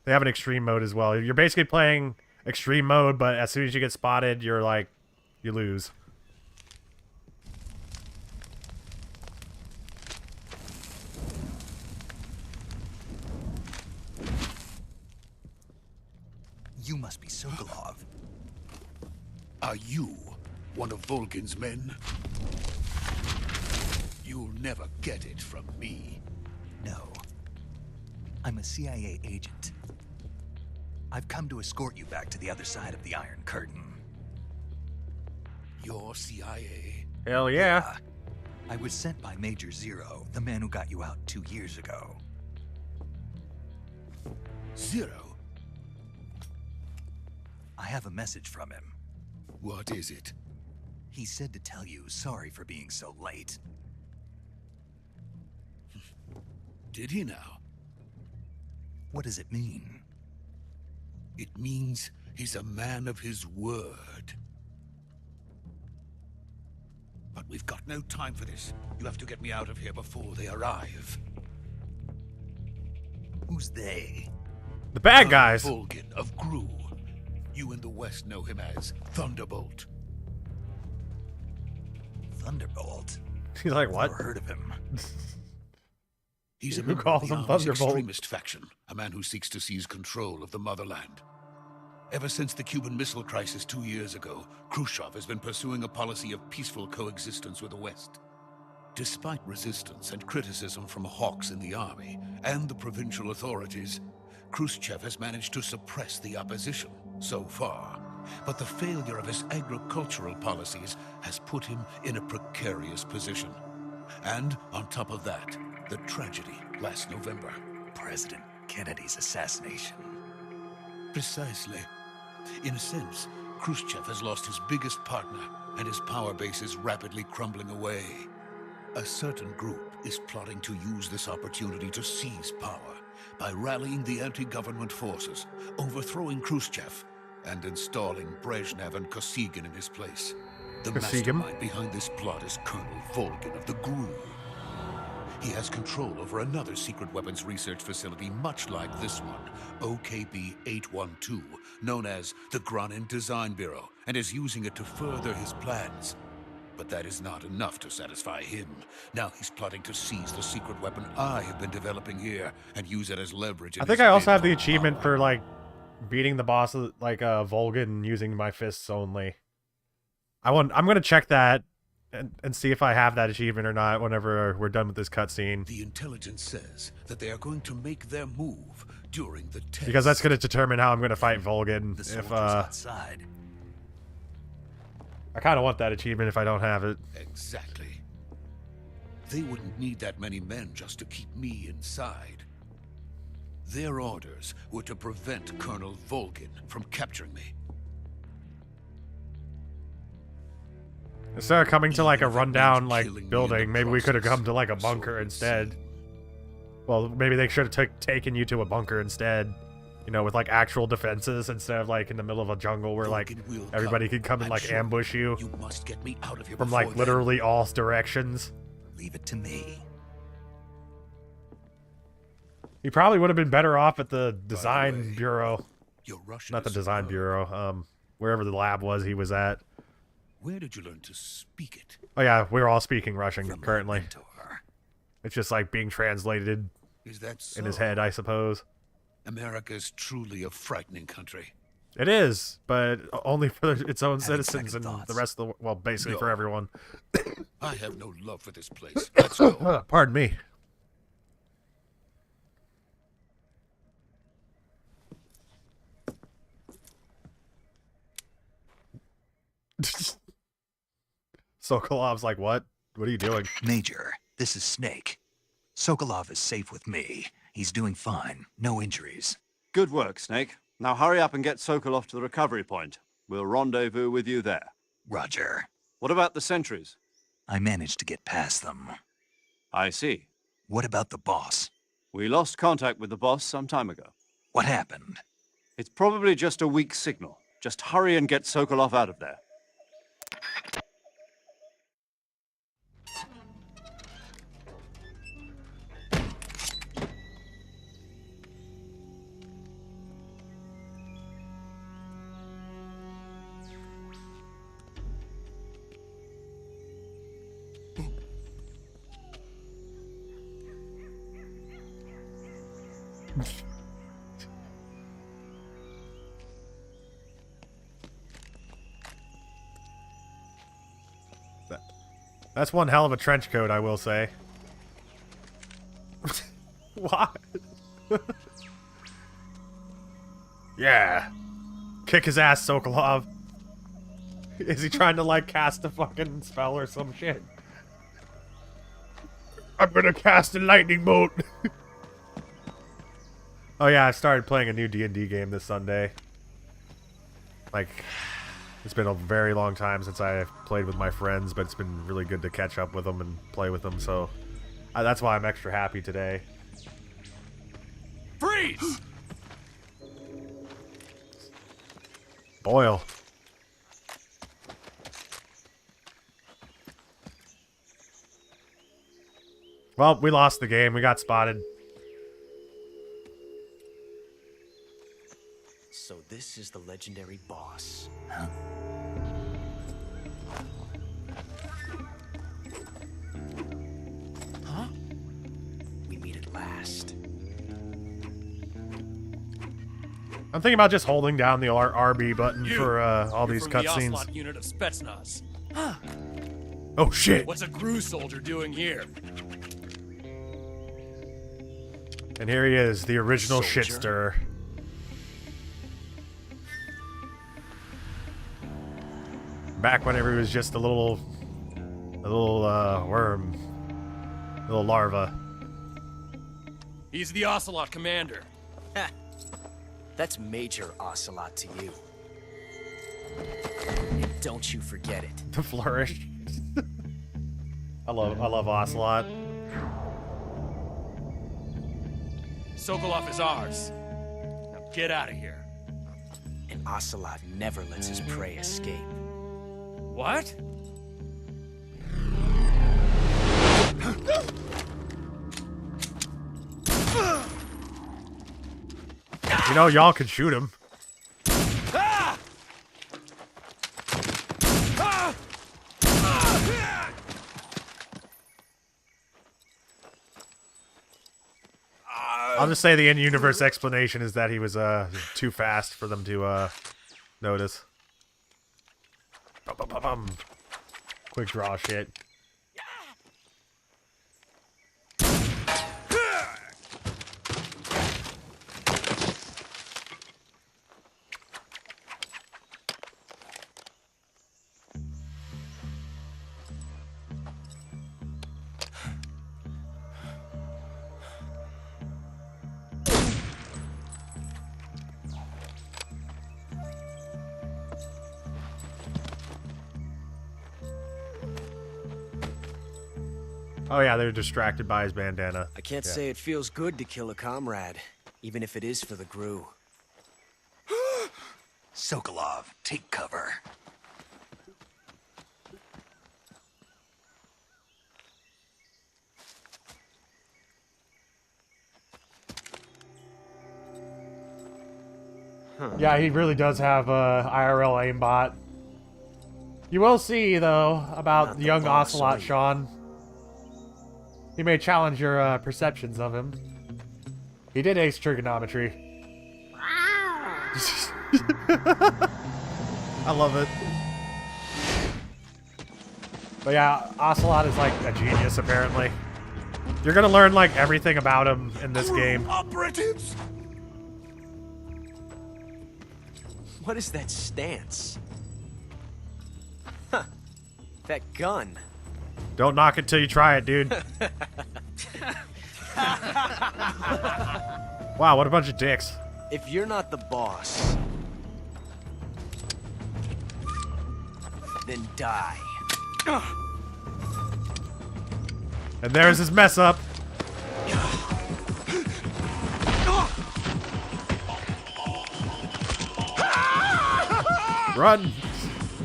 They have an extreme mode as well. You're basically playing extreme mode, but as soon as you get spotted, you're like, you lose. You must be Sokolov. Are you one of Volgin's men? You'll never get it from me. No. I'm a CIA agent. I've come to escort you back to the other side of the Iron Curtain. You're CIA? Hell yeah. I was sent by Major Zero, the man who got you out 2 years ago. Zero? I have a message from him. What is it? He said to tell you sorry for being so late. Did he now? What does it mean? It means he's a man of his word. But we've got no time for this. You have to get me out of here before they arrive. Who's they? The bad guys. Volgin of Gru. You in the West know him as Thunderbolt. Thunderbolt? He's like, what? Never heard of him. He's a Who member calls of the him Army's Thunderbolt? extremist faction, a man who seeks to seize control of the motherland. Ever since the Cuban Missile Crisis 2 years ago, Khrushchev has been pursuing a policy of peaceful coexistence with the West. Despite resistance and criticism from hawks in the army and the provincial authorities, Khrushchev has managed to suppress the opposition so far. But the failure of his agricultural policies has put him in a precarious position. And on top of that, the tragedy last November. President Kennedy's assassination. Precisely. In a sense, Khrushchev has lost his biggest partner, and his power base is rapidly crumbling away. A certain group is plotting to use this opportunity to seize power by rallying the anti-government forces, overthrowing Khrushchev, and installing Brezhnev and Kosygin in his place. The Kosygin? mastermind behind this plot is Colonel Volgin of the GRU. He has control over another secret weapons research facility much like this one, OKB-812, known as the Granin Design Bureau, and is using it to further his plans. But that is not enough to satisfy him. Now he's plotting to seize the secret weapon I have been developing here and use it as leverage in I think his I also bid have the for achievement power. for like beating the boss like Volgin using my fists only. I'm gonna check that and see if I have that achievement or not whenever we're done with this cutscene. The intelligence says that they are going to make their move during the test. Because that's gonna determine how I'm gonna fight Volgin. The If soldiers outside. I kind of want that achievement if I don't have it. Exactly. They wouldn't need that many men just to keep me inside. Their orders were to prevent Colonel Volgin from capturing me. Instead of coming to like a Even if it rundown means like killing me in building, the maybe we could have process, come to like a so bunker it instead. seemed. Well, maybe they should have taken you to a bunker instead. You know, with like actual defenses instead of like in the middle of a jungle where like Volgin will everybody come. could come and I'm like sure. ambush you You must get me out of here from before like then. literally all directions. Leave it to me. He probably would have been better off at the By design the way, bureau. Your Russian Not the is design superb. bureau. Wherever the lab was he was at. Where did you learn to speak it? Oh yeah, we're all speaking Russian From my currently. mentor. It's just like being translated Is that so? in his head, I suppose. America's truly a frightening country. It is, but only for its own Having citizens and second thoughts. the rest of the well, basically for No. everyone. I have no love for this place. Let's go. Pardon me. Sokolov's like, what? What are you doing? Major, this is Snake. Sokolov is safe with me. He's doing fine. No injuries. Good work, Snake. Now hurry up and get Sokolov to the recovery point. We'll rendezvous with you there. Roger. What about the sentries? I managed to get past them. I see. What about the boss? We lost contact with the boss some time ago. What happened? It's probably just a weak signal. Just hurry and get Sokolov out of there. That's one hell of a trench coat, I will say. What? Yeah. Kick his ass, Sokolov. Is he trying to, like, cast a fucking spell or some shit? I'm gonna cast a lightning bolt. Oh yeah, I started playing a new D&D game this Sunday. Like, it's been a very long time since I played with my friends, but it's been really good to catch up with them and play with them, so that's why I'm extra happy today. Freeze! Boil. Well, we lost the game. We got spotted. So this is the legendary boss. Huh? Huh? We meet at last. I'm thinking about just holding down the RB button for all You're these from the cutscenes. Ocelot unit of Spetsnaz. Oh shit! What's a GRU soldier doing here? And here he is, the original shit Soldier? stirrer. Back whenever he was just a little worm, little larva. He's the Ocelot commander. Ha! That's Major Ocelot to you. And don't you forget it. The flourish. I love Ocelot. Sokolov is ours. Now get out of here. And Ocelot never lets his prey escape. What? You know, y'all could shoot him. I'll just say the in-universe explanation is that he was too fast for them to notice. Bum. Quick draw shit. Oh yeah, they're distracted by his bandana. I can't Yeah. say it feels good to kill a comrade, even if it is for the Gru. Sokolov, take cover. Yeah, he really does have a IRL aimbot. You will see, though, about Not the the young boss, Ocelot are you? Sean. He may challenge your perceptions of him. He did ace trigonometry. I love it. But yeah, Ocelot is like a genius, apparently. You're gonna learn like everything about him in this game. Operatives! What is that stance? Huh. That gun. Don't knock it till you try it, dude. Wow, what a bunch of dicks. If you're not the boss, then die. And there's his mess up. Run!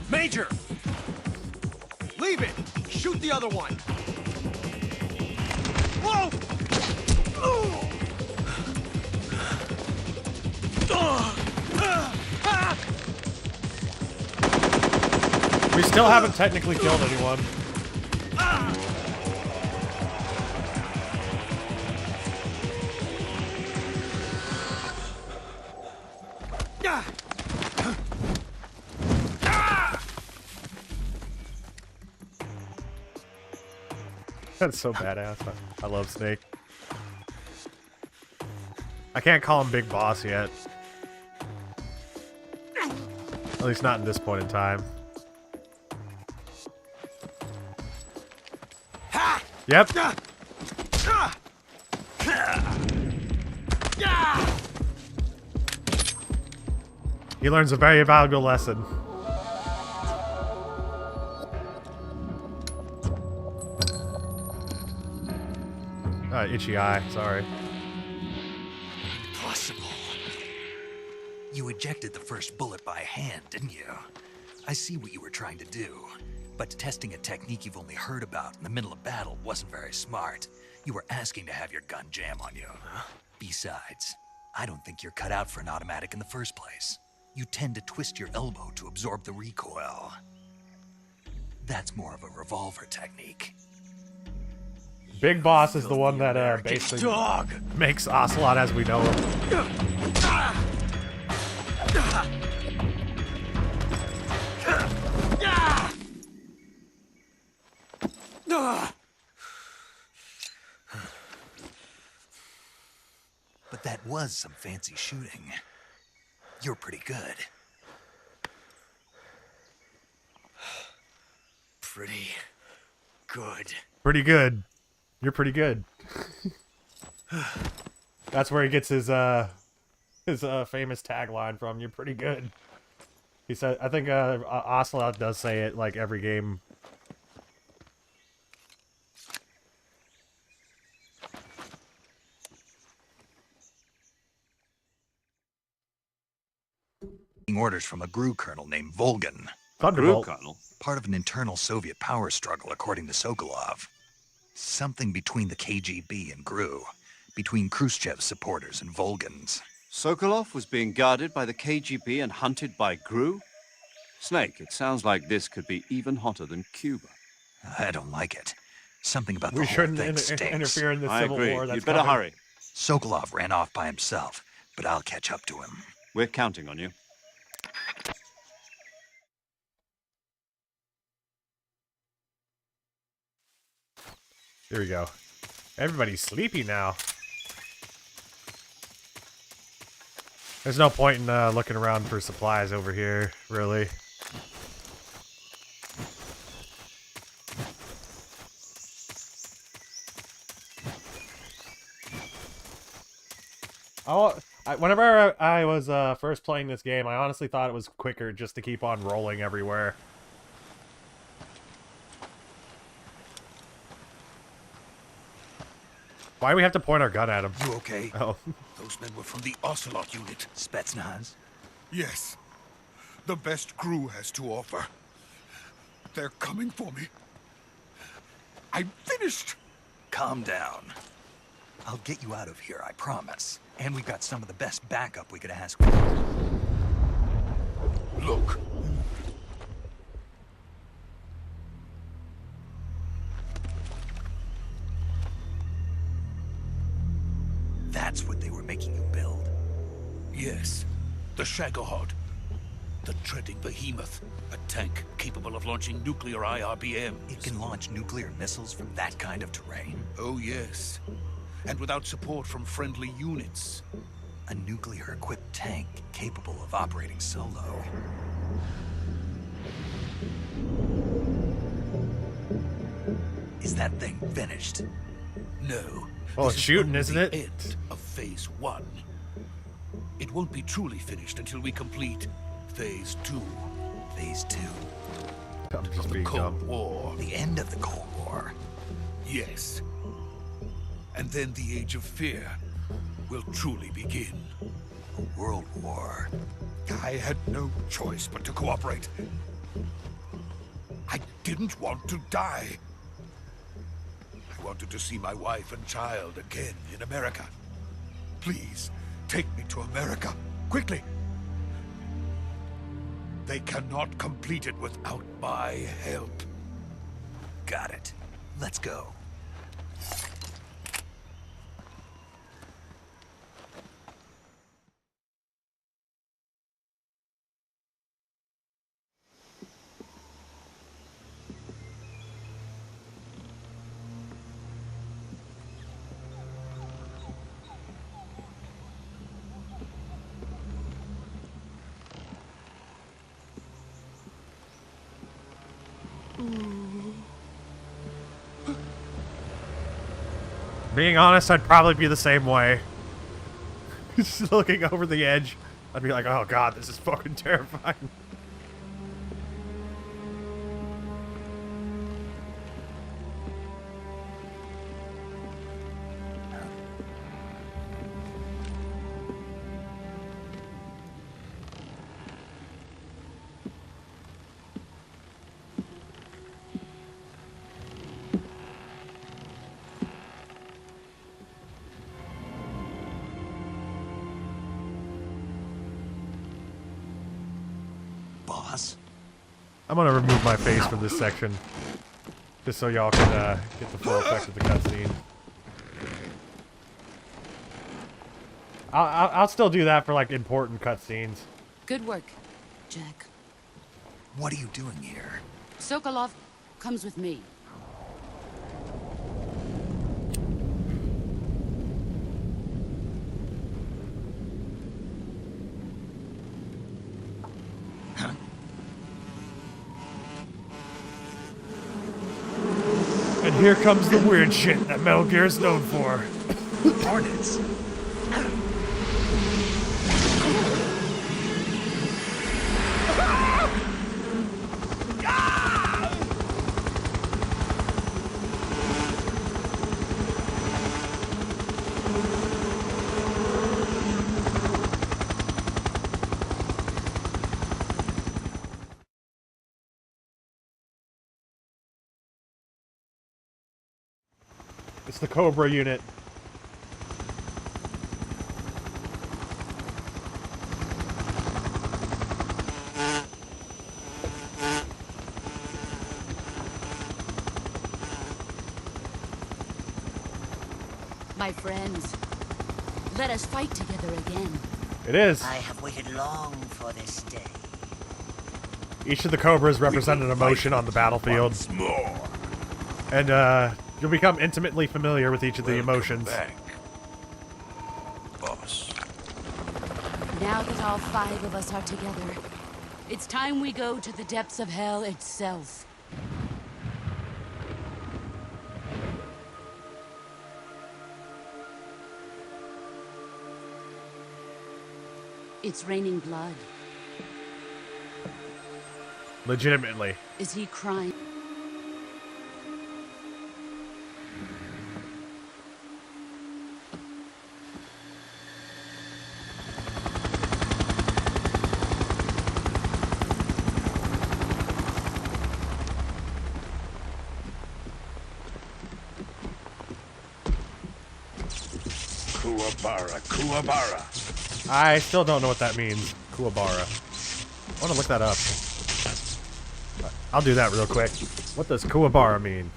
Major! Leave it! Shoot the other one! Whoa! We still haven't technically killed anyone. That's so badass. I love Snake. I can't call him Big Boss yet. At least not in this point in time. Yep. He learns a very valuable lesson. Itchy eye, sorry. Impossible. You ejected the first bullet by hand, didn't you? I see what you were trying to do. But testing a technique you've only heard about in the middle of battle wasn't very smart. You were asking to have your gun jam on you. Besides, I don't think you're cut out for an automatic in the first place. You tend to twist your elbow to absorb the recoil. That's more of a revolver technique. Big Boss is the one that basically makes Ocelot as we know him. But that was some fancy shooting. You're pretty good. Pretty good. Pretty good. You're pretty good. That's where he gets his famous tagline from. You're pretty good. He said, I think Ocelot does say it like every game. Orders from a GRU colonel named Volgan. Thunderbolt. GRU colonel? Part of an internal Soviet power struggle, according to Sokolov. Something between the KGB and GRU. Between Khrushchev's supporters and Volgan's. Sokolov was being guarded by the KGB and hunted by GRU? Snake, it sounds like this could be even hotter than Cuba. I don't like it. Something about the We whole shouldn't thing stinks. interfere in the I civil agree. war. That's You'd better coming. hurry. Sokolov ran off by himself, but I'll catch up to him. We're counting on you. Here we go. Everybody's sleepy now. There's no point in looking around for supplies over here, really. Whenever I was first playing this game, I honestly thought it was quicker just to keep on rolling everywhere. Why do we have to point our gun at him? You okay? Oh. Those men were from the Ocelot unit. Spetsnaz? Yes. The best crew has to offer. They're coming for me. I'm finished. Calm down. I'll get you out of here, I promise. And we've got some of the best backup we could ask for. Look. That's what they were making you build. Yes. The Shagohod. The treading behemoth. A tank capable of launching nuclear IRBMs. It can launch nuclear missiles from that kind of terrain. Oh, yes. And without support from friendly units. A nuclear-equipped tank capable of operating solo. Is that thing finished? No. Well, This it's is shooting, only isn't the it? End of Phase 1. It won't be truly finished until we complete Phase 2. Phase 2. I'm just Of the being Cold dumb. War. The end of the Cold War. Yes. And then the Age of Fear will truly begin. A world war. I had no choice but to cooperate. I didn't want to die. I wanted to see my wife and child again in America. Please, take me to America, quickly. They cannot complete it without my help. Got it. Let's go. Being honest, I'd probably be the same way. Just looking over the edge, I'd be like, oh god, this is fucking terrifying. Boss? I'm gonna remove my face from this section, just so y'all can get the full effect of the cutscene. I'll still do that for like important cutscenes. Good work, Jack. What are you doing here? Sokolov comes with me. And here comes the weird shit that Metal Gear is known for. Hornets. It's the Cobra Unit. My friends, let us fight together again. It is. I have waited long for this day. Each of the Cobras represent an emotion on the battlefield. Once more. And you'll become intimately familiar with each of the emotions. Back. Boss. Now that all 5 of us are together, it's time we go to the depths of hell itself. It's raining blood. Legitimately. Is he crying? Kuwabara. I still don't know what that means. Kuwabara. I want to look that up. I'll do that real quick. What does Kuwabara mean?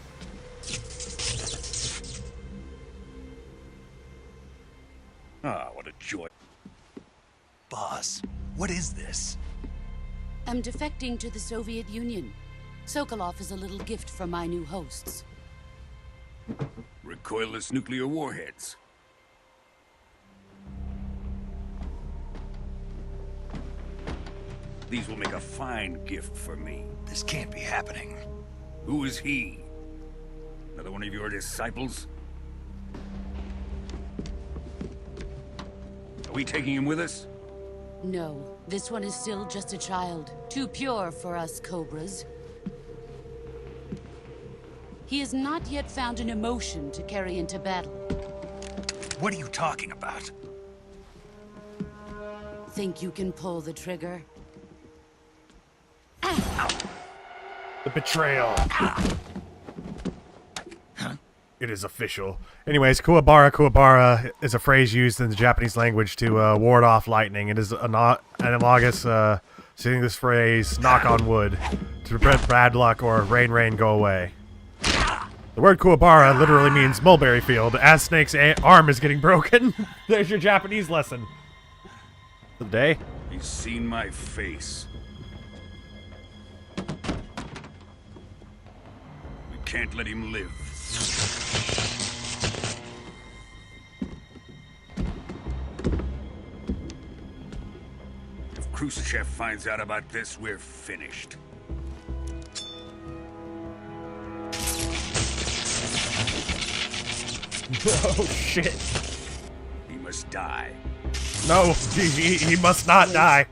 Ah, what a joy. Boss, what is this? I'm defecting to the Soviet Union. Sokolov is a little gift for my new hosts. Recoilless nuclear warheads. These will make a fine gift for me. This can't be happening. Who is he? Another one of your disciples? Are we taking him with us? No, this one is still just a child. Too pure for us Cobras. He has not yet found an emotion to carry into battle. What are you talking about? Think you can pull the trigger? The betrayal. It is official. Anyways, Kuwabara is a phrase used in the Japanese language to ward off lightning. It is analogous saying this phrase, knock on wood, to prevent bad luck or rain, go away. The word Kuwabara literally means mulberry field. As Snake's arm is getting broken, there's your Japanese lesson. For the day. He's seen my face. We can't let him live. If Khrushchev finds out about this, we're finished. Oh shit. He must die. No, he must not die.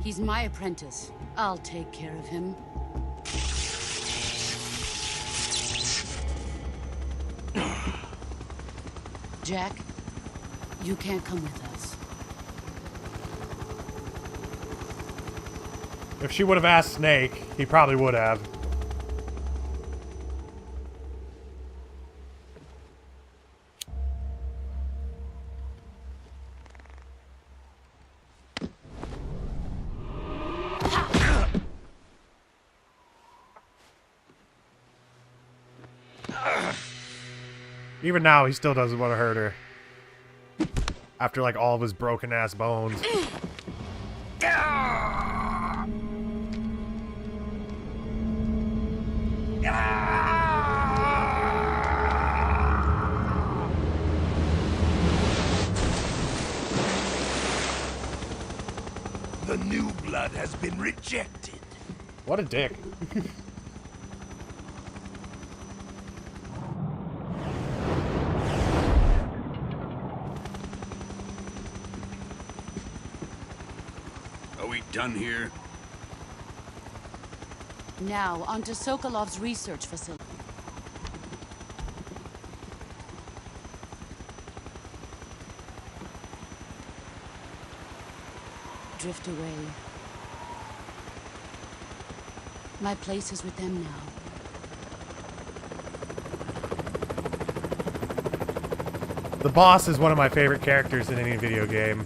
He's my apprentice. I'll take care of him. Jack, you can't come with us. If she would have asked Snake, he probably would have. Even now, he still doesn't want to hurt her. After, like, all of his broken-ass bones. The new blood has been rejected. What a dick. Are we done here? Now, onto Sokolov's research facility. Drift away. My place is with them now. The boss is one of my favorite characters in any video game.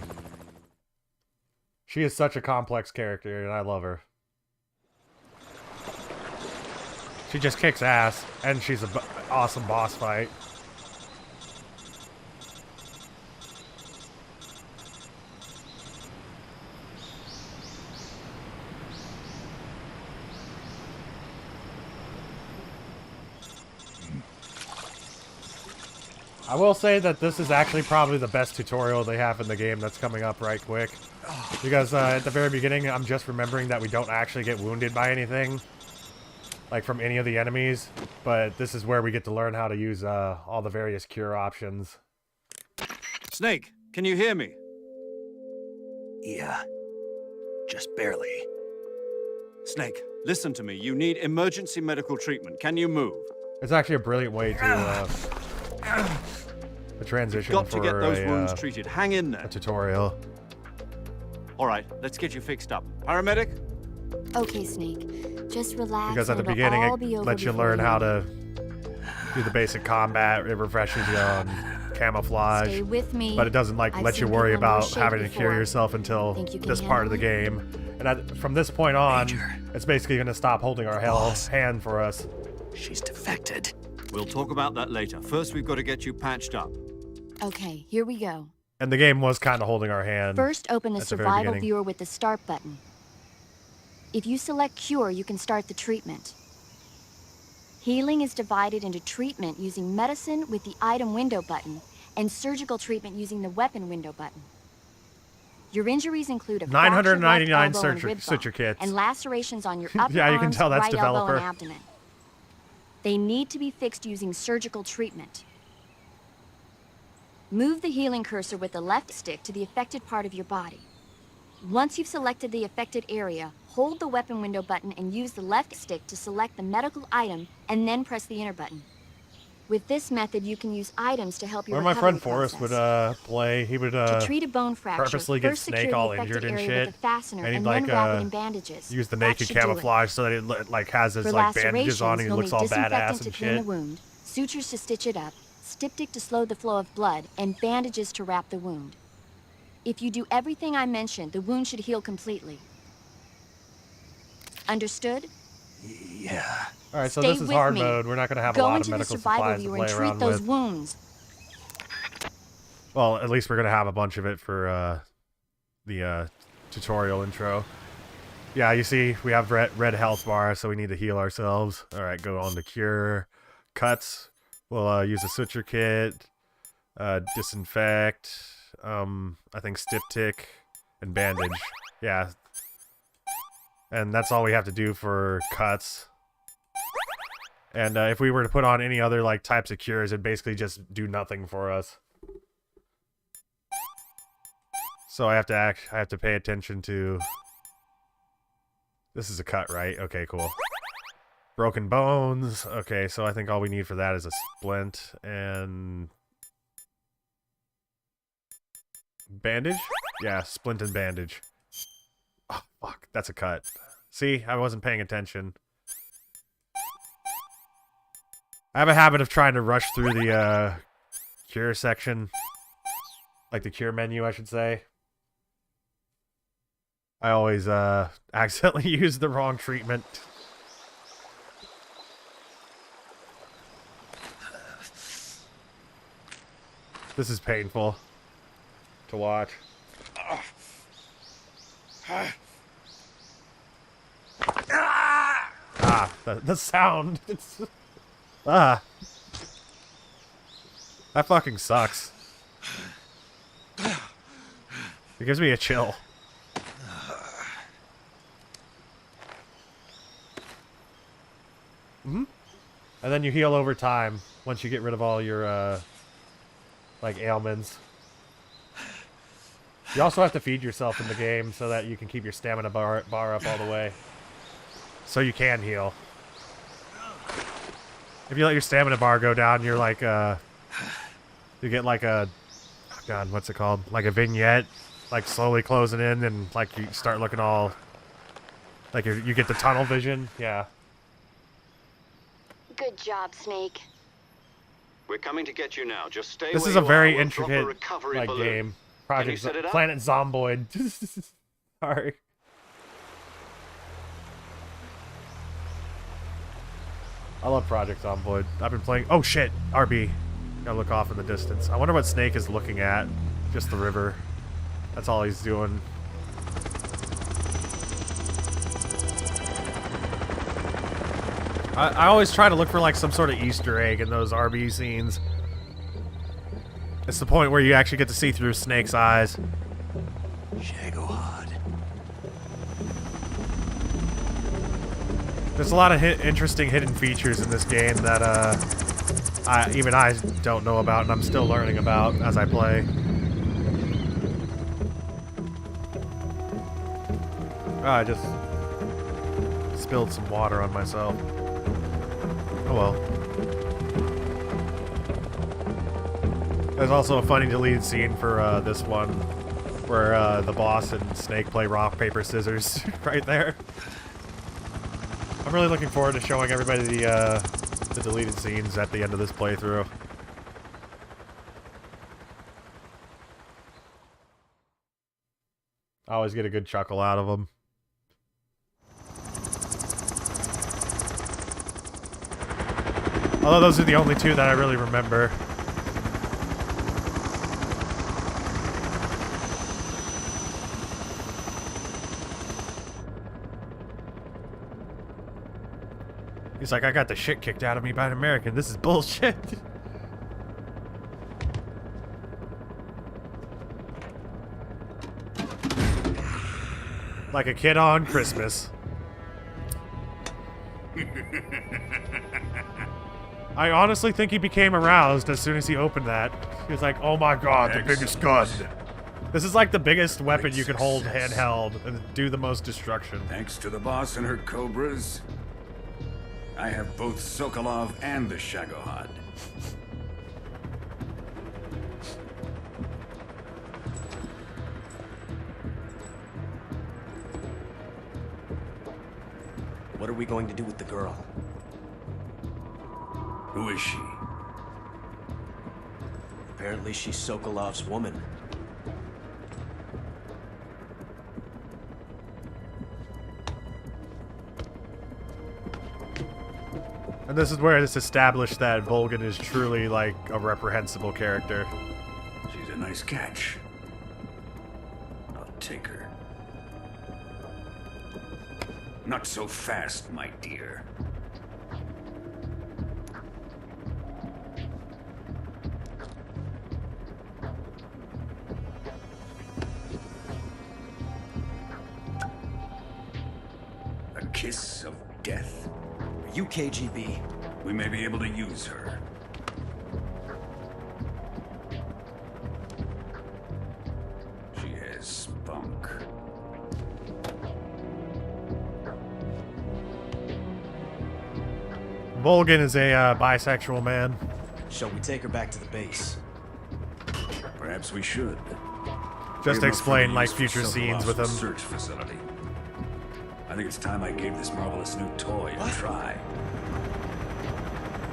She is such a complex character, and I love her. She just kicks ass, and she's an awesome boss fight. I will say that this is actually probably the best tutorial they have in the game that's coming up right quick. Because at the very beginning, I'm just remembering that we don't actually get wounded by anything. Like from any of the enemies. But this is where we get to learn how to use all the various cure options. Snake, can you hear me? Yeah. Just barely. Snake, listen to me. You need emergency medical treatment. Can you move? It's actually a brilliant way to a transition Got for to get those wounds treated. Hang in there. a tutorial. All right, let's get you fixed up. Paramedic? Okay, Snake. Just relax. Because at the and it'll beginning, all be it over lets you before learn how know. to do the basic combat. It refreshes you on camouflage. Stay with me. But it doesn't like I've let you seen worry people in about worse shape having to cure before. yourself until Think you can this part of the handle game. And from this point on, it's basically going to stop holding our hand for us. She's defected. We'll talk about that later. First, we've got to get you patched up. Okay, here we go. And the game was kind of holding our hand. First, open the at the very survival beginning. viewer with the start button. If you select cure, you can start the treatment. Healing is divided into treatment using medicine with the item window button and surgical treatment using the weapon window button. Your injuries include a fractured left 999 elbow and rib suture bone kits. and lacerations on your upper Yeah, you can arms, tell that's right elbow, developer. and abdomen. They need to be fixed using surgical treatment. Move the healing cursor with the left stick to the affected part of your body. Once you've selected the affected area, hold the weapon window button and use the left stick to select the medical item and then press the enter button. With this method, you can use items to help your Where my recovery friend Forrest would process. play, he would To treat a bone fracture, purposely get first secure Snake the all affected injured and area shit, with a fastener and he'd and like then wrap it in bandages. use the That naked should do it. camouflage so that it like has his For like bandages on and he you'll looks need all disinfectant badass to and clean the shit. wound, sutures to stitch it up, styptic to slow the flow of blood, and bandages to wrap the wound. If you do everything I mentioned, the wound should heal completely. Understood? Yeah. All right, so Stay this is with hard me. mode. We're not going to have a Go lot of into the medical survival supplies to viewer play and treat around those with. wounds. Well, at least we're going to have a bunch of it for the tutorial intro. Yeah, you see, we have red health bar, so we need to heal ourselves. All right, go on to cure. Cuts. We'll use a suture kit. Disinfect. I think styptic and bandage. Yeah. And that's all we have to do for cuts. And if we were to put on any other like types of cures, it'd basically just do nothing for us. So I have to pay attention to. This is a cut, right? Okay, cool. Broken bones. Okay, so I think all we need for that is a splint and bandage. Yeah, splint and bandage. Oh fuck, that's a cut. See, I wasn't paying attention. I have a habit of trying to rush through the cure section. Like the cure menu, I should say. I always accidentally use the wrong treatment. This is painful to watch. Ah, the sound. It's that fucking sucks. It gives me a chill. And then you heal over time once you get rid of all your like ailments. You also have to feed yourself in the game so that you can keep your stamina bar up all the way. So you can heal. If you let your stamina bar go down, you're like you get like a oh god, what's it called? Like a vignette, like slowly closing in, and like you start looking all like you get the tunnel vision. Yeah. Good job, Snake. We're coming to get you now. Just stay This where is a you very are. We'll drop a intricate recovery like balloon. game. Can you Project set it up? Planet Zomboid. Sorry. I love Project Zomboid. I've been playing. Oh shit! RB. Gotta look off in the distance. I wonder what Snake is looking at. Just the river. That's all he's doing. I always try to look for like some sort of Easter egg in those RB scenes. It's the point where you actually get to see through Snake's eyes. Shagohod. There's a lot of interesting hidden features in this game that even I don't know about, and I'm still learning about as I play. Oh, I just spilled some water on myself. Oh well. There's also a funny deleted scene for this one, where the boss and Snake play rock, paper, scissors right there. I'm really looking forward to showing everybody the deleted scenes at the end of this playthrough. I always get a good chuckle out of them. Although those are the only two that I really remember. He's like, I got the shit kicked out of me by an American. This is bullshit. Like a kid on Christmas. I honestly think he became aroused as soon as he opened that. He was like, oh my god, the biggest gun. This is like the biggest weapon you can hold handheld and do the most destruction. Thanks to the boss and her Cobras, I have both Sokolov and the Shagohod. What are we going to do with the girl? Who is she? Apparently she's Sokolov's woman. And this is where it's established that Volgin is truly like a reprehensible character. She's a nice catch. I'll take her. Not so fast, my dear. A kiss of death? Are you KGB? We may be able to use her. She has spunk. Volgin is a bisexual man. Shall we take her back to the base? Perhaps we should. Just explain like future scenes with him. Search facility. I think it's time I gave this marvelous new toy a try.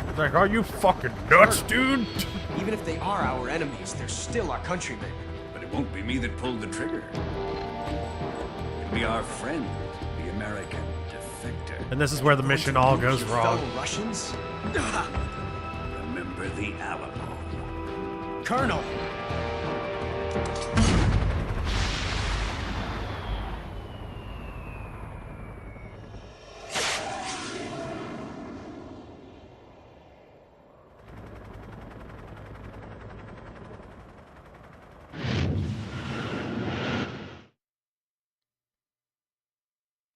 It's like, are you fucking nuts, dude? Even if they are our enemies, they're still our countrymen. But it won't be me that pulled the trigger. It'll be our friend, the American defector. And this is where the mission all goes wrong. Fellow Russians? Remember the Alamo. Colonel!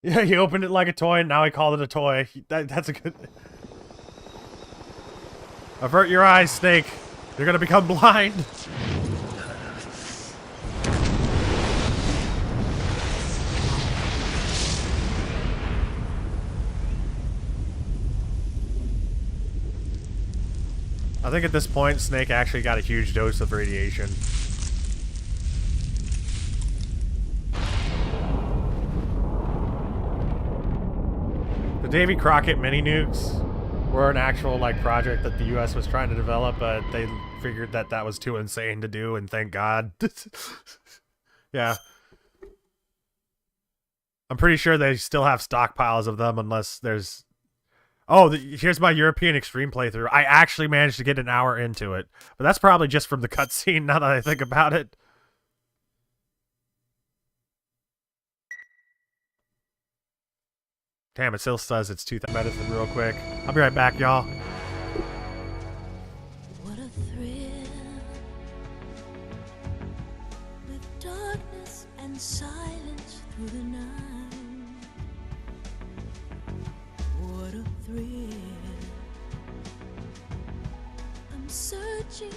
Yeah, he opened it like a toy, and now he called it a toy. That's a good... Avert your eyes, Snake. You're gonna become blind. I think at this point, Snake actually got a huge dose of radiation. The Davy Crockett mini nukes were an actual like project that the U.S. was trying to develop, but they figured that that was too insane to do, and thank God. Yeah. I'm pretty sure they still have stockpiles of them unless there's... Oh, here's my European Extreme playthrough. I actually managed to get an hour into it, but that's probably just from the cutscene now that I think about it. Damn, it still says it's 2,000 medicine real quick. I'll be right back, y'all. What a thrill, with darkness and silence through the night. What a thrill, I'm searching